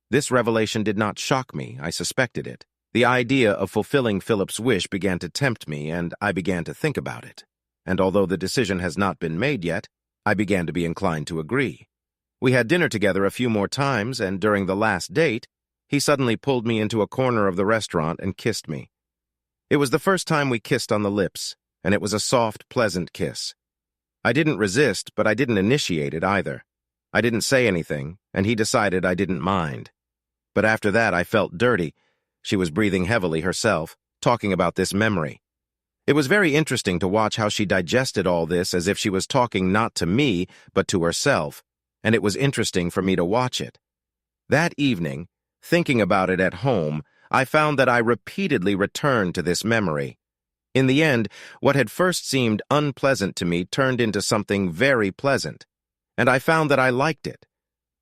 This revelation did not shock me. I suspected it. The idea of fulfilling Philip's wish began to tempt me, and I began to think about it. And although the decision has not been made yet, I began to be inclined to agree. We had dinner together a few more times, and during the last date, he suddenly pulled me into a corner of the restaurant and kissed me. It was the first time we kissed on the lips, and it was a soft, pleasant kiss. I didn't resist, but I didn't initiate it either. I didn't say anything, and he decided I didn't mind. But after that, I felt dirty. She was breathing heavily herself, talking about this memory. It was very interesting to watch how she digested all this as if she was talking not to me, but to herself, and it was interesting for me to watch it. That evening, thinking about it at home, I found that I repeatedly returned to this memory. In the end, what had first seemed unpleasant to me turned into something very pleasant, and I found that I liked it.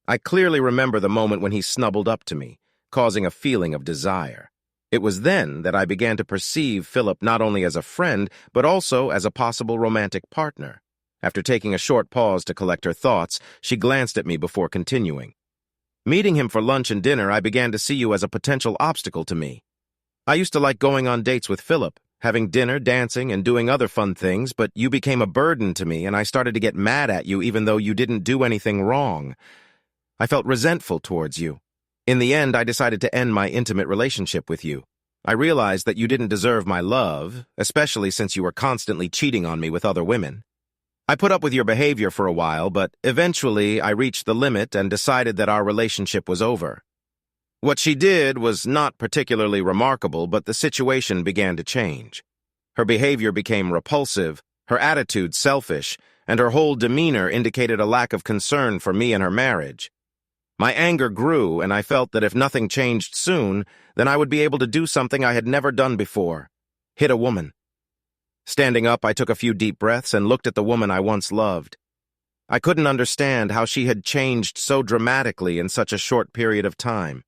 I clearly remember the moment when he snuggled up to me, causing a feeling of desire. It was then that I began to perceive Philip not only as a friend, but also as a possible romantic partner. After taking a short pause to collect her thoughts, she glanced at me before continuing. Meeting him for lunch and dinner, I began to see you as a potential obstacle to me. I used to like going on dates with Philip, having dinner, dancing, and doing other fun things, but you became a burden to me, and I started to get mad at you even though you didn't do anything wrong. I felt resentful towards you. In the end, I decided to end my intimate relationship with you. I realized that you didn't deserve my love, especially since you were constantly cheating on me with other women. I put up with your behavior for a while, but eventually I reached the limit and decided that our relationship was over. What she did was not particularly remarkable, but the situation began to change. Her behavior became repulsive, her attitude selfish, and her whole demeanor indicated a lack of concern for me and her marriage. My anger grew, and I felt that if nothing changed soon, then I would be able to do something I had never done before: hit a woman. Standing up, I took a few deep breaths and looked at the woman I once loved. I couldn't understand how she had changed so dramatically in such a short period of time.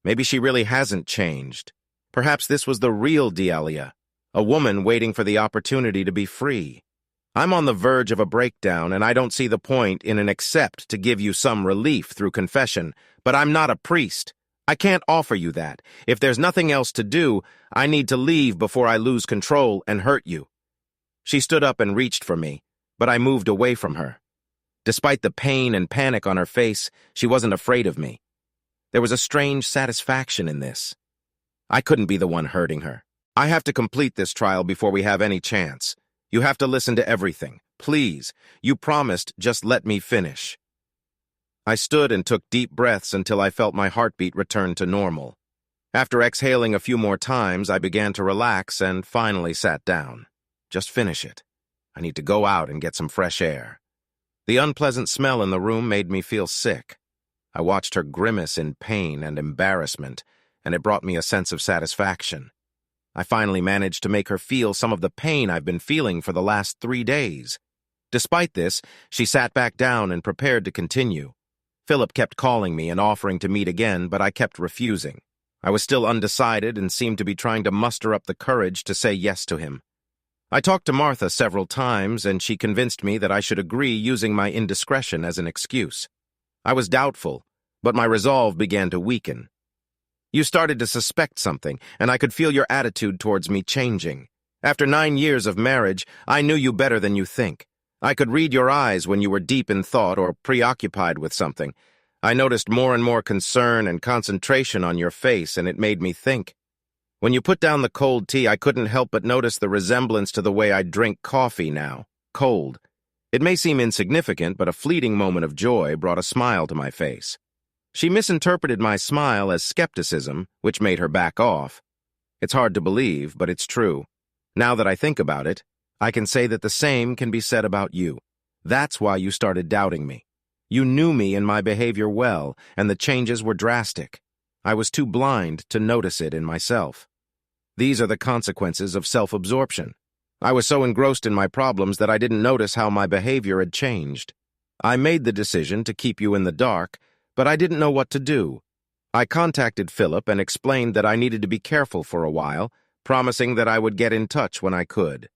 Maybe she really hasn't changed. Perhaps this was the real Dealia, a woman waiting for the opportunity to be free. I'm on the verge of a breakdown, and I don't see the point in an accept to give you some relief through confession, but I'm not a priest. I can't offer you that. If there's nothing else to do, I need to leave before I lose control and hurt you. She stood up and reached for me, but I moved away from her. Despite the pain and panic on her face, she wasn't afraid of me. There was a strange satisfaction in this. I couldn't be the one hurting her. I have to complete this trial before we have any chance. You have to listen to everything. Please, you promised, just let me finish. I stood and took deep breaths until I felt my heartbeat return to normal. After exhaling a few more times, I began to relax and finally sat down. Just finish it. I need to go out and get some fresh air. The unpleasant smell in the room made me feel sick. I watched her grimace in pain and embarrassment, and it brought me a sense of satisfaction. I finally managed to make her feel some of the pain I've been feeling for the last 3 days. Despite this, she sat back down and prepared to continue. Philip kept calling me and offering to meet again, but I kept refusing. I was still undecided and seemed to be trying to muster up the courage to say yes to him. I talked to Martha several times, and she convinced me that I should agree using my indiscretion as an excuse. I was doubtful, but my resolve began to weaken. You started to suspect something, and I could feel your attitude towards me changing. After 9 years of marriage, I knew you better than you think. I could read your eyes when you were deep in thought or preoccupied with something. I noticed more and more concern and concentration on your face, and it made me think. When you put down the cold tea, I couldn't help but notice the resemblance to the way I drink coffee now, cold. It may seem insignificant, but a fleeting moment of joy brought a smile to my face. She misinterpreted my smile as skepticism, which made her back off. It's hard to believe, but it's true. Now that I think about it, I can say that the same can be said about you. That's why you started doubting me. You knew me and my behavior well, and the changes were drastic. I was too blind to notice it in myself. These are the consequences of self-absorption. I was so engrossed in my problems that I didn't notice how my behavior had changed. I made the decision to keep you in the dark, but I didn't know what to do. I contacted Philip and explained that I needed to be careful for a while, promising that I would get in touch when I could.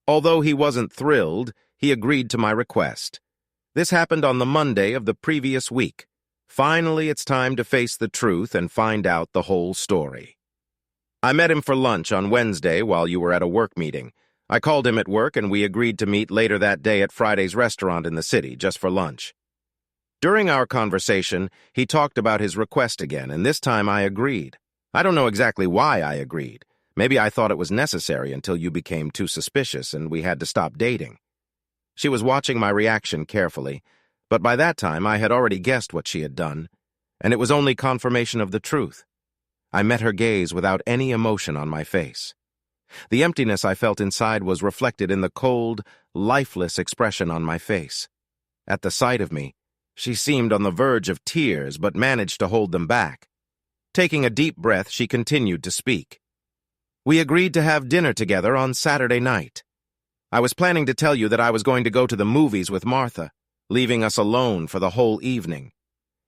Although he wasn't thrilled, he agreed to my request. This happened on the Monday of the previous week. Finally, it's time to face the truth and find out the whole story. I met him for lunch on Wednesday while you were at a work meeting. I called him at work and we agreed to meet later that day at Friday's restaurant in the city, just for lunch. During our conversation, he talked about his request again, and this time I agreed. I don't know exactly why I agreed. Maybe I thought it was necessary until you became too suspicious and we had to stop dating. She was watching my reaction carefully, but by that time I had already guessed what she had done, and it was only confirmation of the truth. I met her gaze without any emotion on my face. The emptiness I felt inside was reflected in the cold, lifeless expression on my face. At the sight of me, she seemed on the verge of tears but managed to hold them back. Taking a deep breath, she continued to speak. We agreed to have dinner together on Saturday night. I was planning to tell you that I was going to go to the movies with Martha, leaving us alone for the whole evening.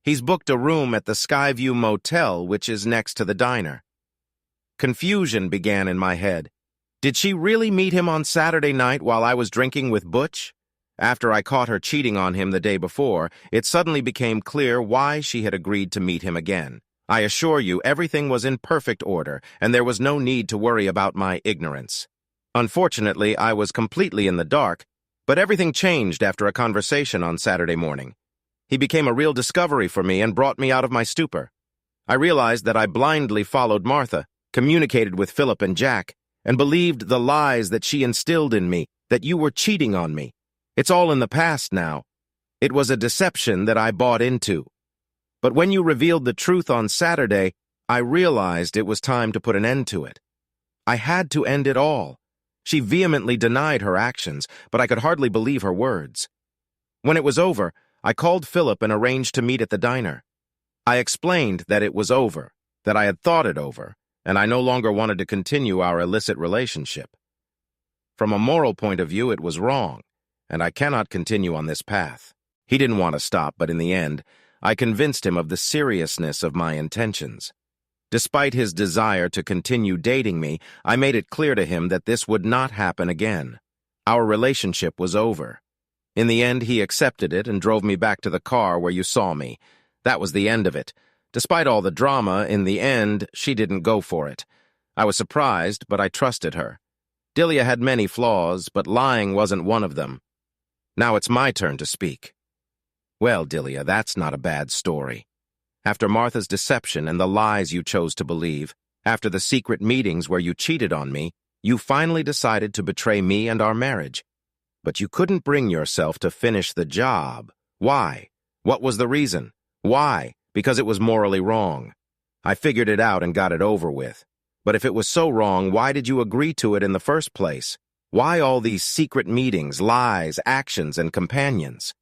He's booked a room at the Skyview Motel, which is next to the diner. Confusion began in my head. Did she really meet him on Saturday night while I was drinking with Butch? After I caught her cheating on him the day before, it suddenly became clear why she had agreed to meet him again. I assure you, everything was in perfect order, and there was no need to worry about my ignorance. Unfortunately, I was completely in the dark, but everything changed after a conversation on Saturday morning. He became a real discovery for me and brought me out of my stupor. I realized that I blindly followed Martha, communicated with Philip and Jack, and believed the lies that she instilled in me, that you were cheating on me. It's all in the past now. It was a deception that I bought into. But when you revealed the truth on Saturday, I realized it was time to put an end to it. I had to end it all. She vehemently denied her actions, but I could hardly believe her words. When it was over, I called Philip and arranged to meet at the diner. I explained that it was over, that I had thought it over, and I no longer wanted to continue our illicit relationship. From a moral point of view, it was wrong, and I cannot continue on this path. He didn't want to stop, but in the end, I convinced him of the seriousness of my intentions. Despite his desire to continue dating me, I made it clear to him that this would not happen again. Our relationship was over. In the end, he accepted it and drove me back to the car where you saw me. That was the end of it. Despite all the drama, in the end, she didn't go for it. I was surprised, but I trusted her. Delia had many flaws, but lying wasn't one of them. Now it's my turn to speak. Well, Delia, that's not a bad story. After Martha's deception and the lies you chose to believe, after the secret meetings where you cheated on me, you finally decided to betray me and our marriage. But you couldn't bring yourself to finish the job. Why? What was the reason? Why? Because it was morally wrong. I figured it out and got it over with. But if it was so wrong, why did you agree to it in the first place? Why all these secret meetings, lies, actions, and companions?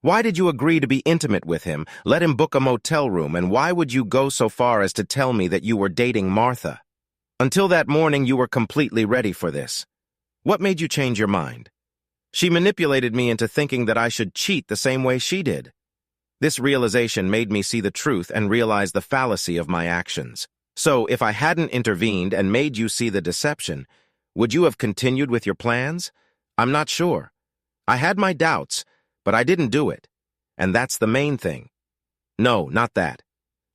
Why did you agree to be intimate with him, let him book a motel room, and why would you go so far as to tell me that you were dating Martha? Until that morning, you were completely ready for this. What made you change your mind? She manipulated me into thinking that I should cheat the same way she did. This realization made me see the truth and realize the fallacy of my actions. So, if I hadn't intervened and made you see the deception, would you have continued with your plans? I'm not sure. I had my doubts, but I didn't do it. And that's the main thing. No, not that.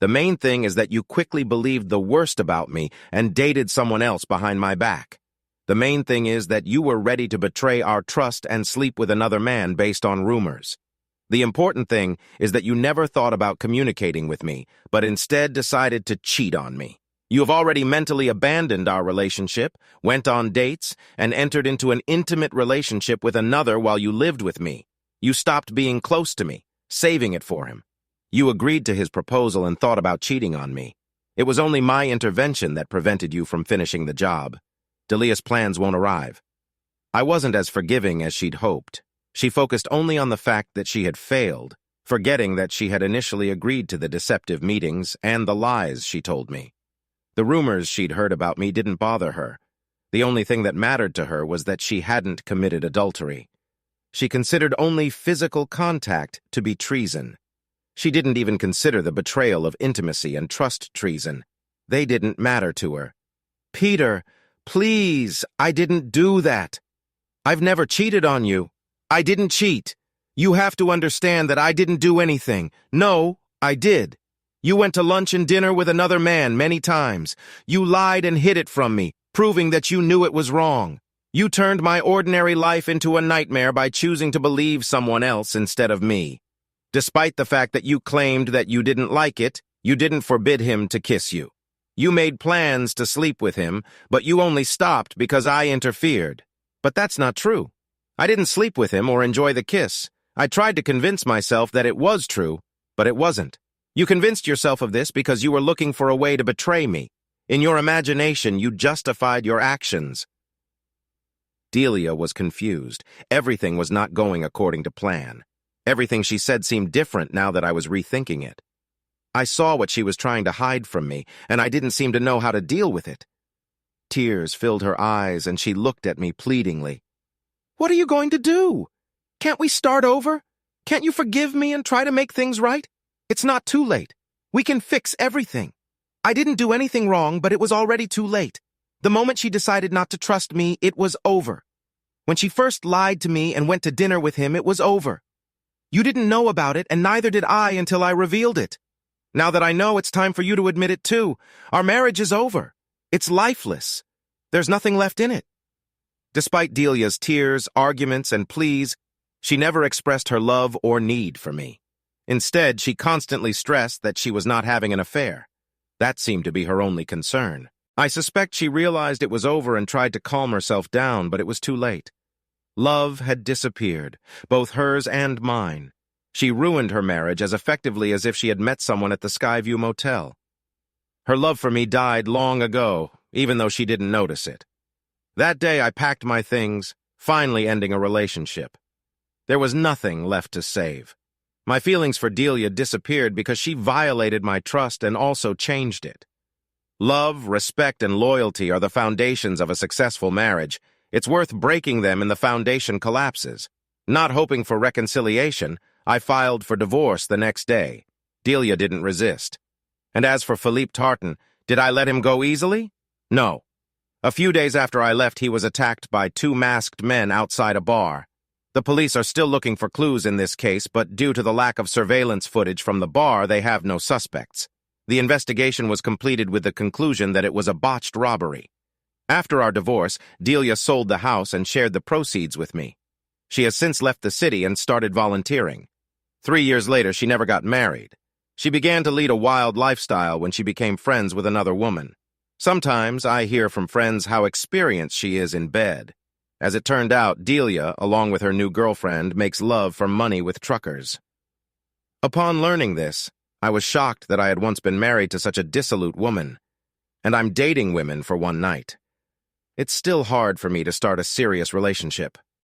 The main thing is that you quickly believed the worst about me and dated someone else behind my back. The main thing is that you were ready to betray our trust and sleep with another man based on rumors. The important thing is that you never thought about communicating with me, but instead decided to cheat on me. You have already mentally abandoned our relationship, went on dates, and entered into an intimate relationship with another while you lived with me. You stopped being close to me, saving it for him. You agreed to his proposal and thought about cheating on me. It was only my intervention that prevented you from finishing the job. Delia's plans won't arrive. I wasn't as forgiving as she'd hoped. She focused only on the fact that she had failed, forgetting that she had initially agreed to the deceptive meetings and the lies she told me. The rumors she'd heard about me didn't bother her. The only thing that mattered to her was that she hadn't committed adultery. She considered only physical contact to be treason. She didn't even consider the betrayal of intimacy and trust treason. They didn't matter to her. Peter, please, I didn't do that. I've never cheated on you. I didn't cheat. You have to understand that I didn't do anything. No, I did. You went to lunch and dinner with another man many times. You lied and hid it from me, proving that you knew it was wrong. You turned my ordinary life into a nightmare by choosing to believe someone else instead of me. Despite the fact that you claimed that you didn't like it, you didn't forbid him to kiss you. You made plans to sleep with him, but you only stopped because I interfered. But that's not true. I didn't sleep with him or enjoy the kiss. I tried to convince myself that it was true, but it wasn't. You convinced yourself of this because you were looking for a way to betray me. In your imagination, you justified your actions. Delia was confused. Everything was not going according to plan. Everything she said seemed different now that I was rethinking it. I saw what she was trying to hide from me, and I didn't seem to know how to deal with it. Tears filled her eyes, and she looked at me pleadingly. What are you going to do? Can't we start over? Can't you forgive me and try to make things right? It's not too late. We can fix everything. I didn't do anything wrong, but it was already too late. The moment she decided not to trust me, it was over. When she first lied to me and went to dinner with him, it was over. You didn't know about it, and neither did I until I revealed it. Now that I know, it's time for you to admit it too. Our marriage is over. It's lifeless. There's nothing left in it. Despite Delia's tears, arguments, and pleas, she never expressed her love or need for me. Instead, she constantly stressed that she was not having an affair. That seemed to be her only concern. I suspect she realized it was over and tried to calm herself down, but it was too late. Love had disappeared, both hers and mine. She ruined her marriage as effectively as if she had met someone at the Skyview Motel. Her love for me died long ago, even though she didn't notice it. That day I packed my things, finally ending a relationship. There was nothing left to save. My feelings for Delia disappeared because she violated my trust and also changed it. Love, respect, and loyalty are the foundations of a successful marriage. It's worth breaking them and the foundation collapses. Not hoping for reconciliation, I filed for divorce the next day. Delia didn't resist. And as for Philippe Tartan, did I let him go easily? No. A few days after I left, he was attacked by two masked men outside a bar. The police are still looking for clues in this case, but due to the lack of surveillance footage from the bar, they have no suspects. The investigation was completed with the conclusion that it was a botched robbery. After our divorce, Delia sold the house and shared the proceeds with me. She has since left the city and started volunteering. 3 years later, she never got married. She began to lead a wild lifestyle when she became friends with another woman. Sometimes I hear from friends how experienced she is in bed. As it turned out, Delia, along with her new girlfriend, makes love for money with truckers. Upon learning this, I was shocked that I had once been married to such a dissolute woman, and I'm dating women for one night. It's still hard for me to start a serious relationship.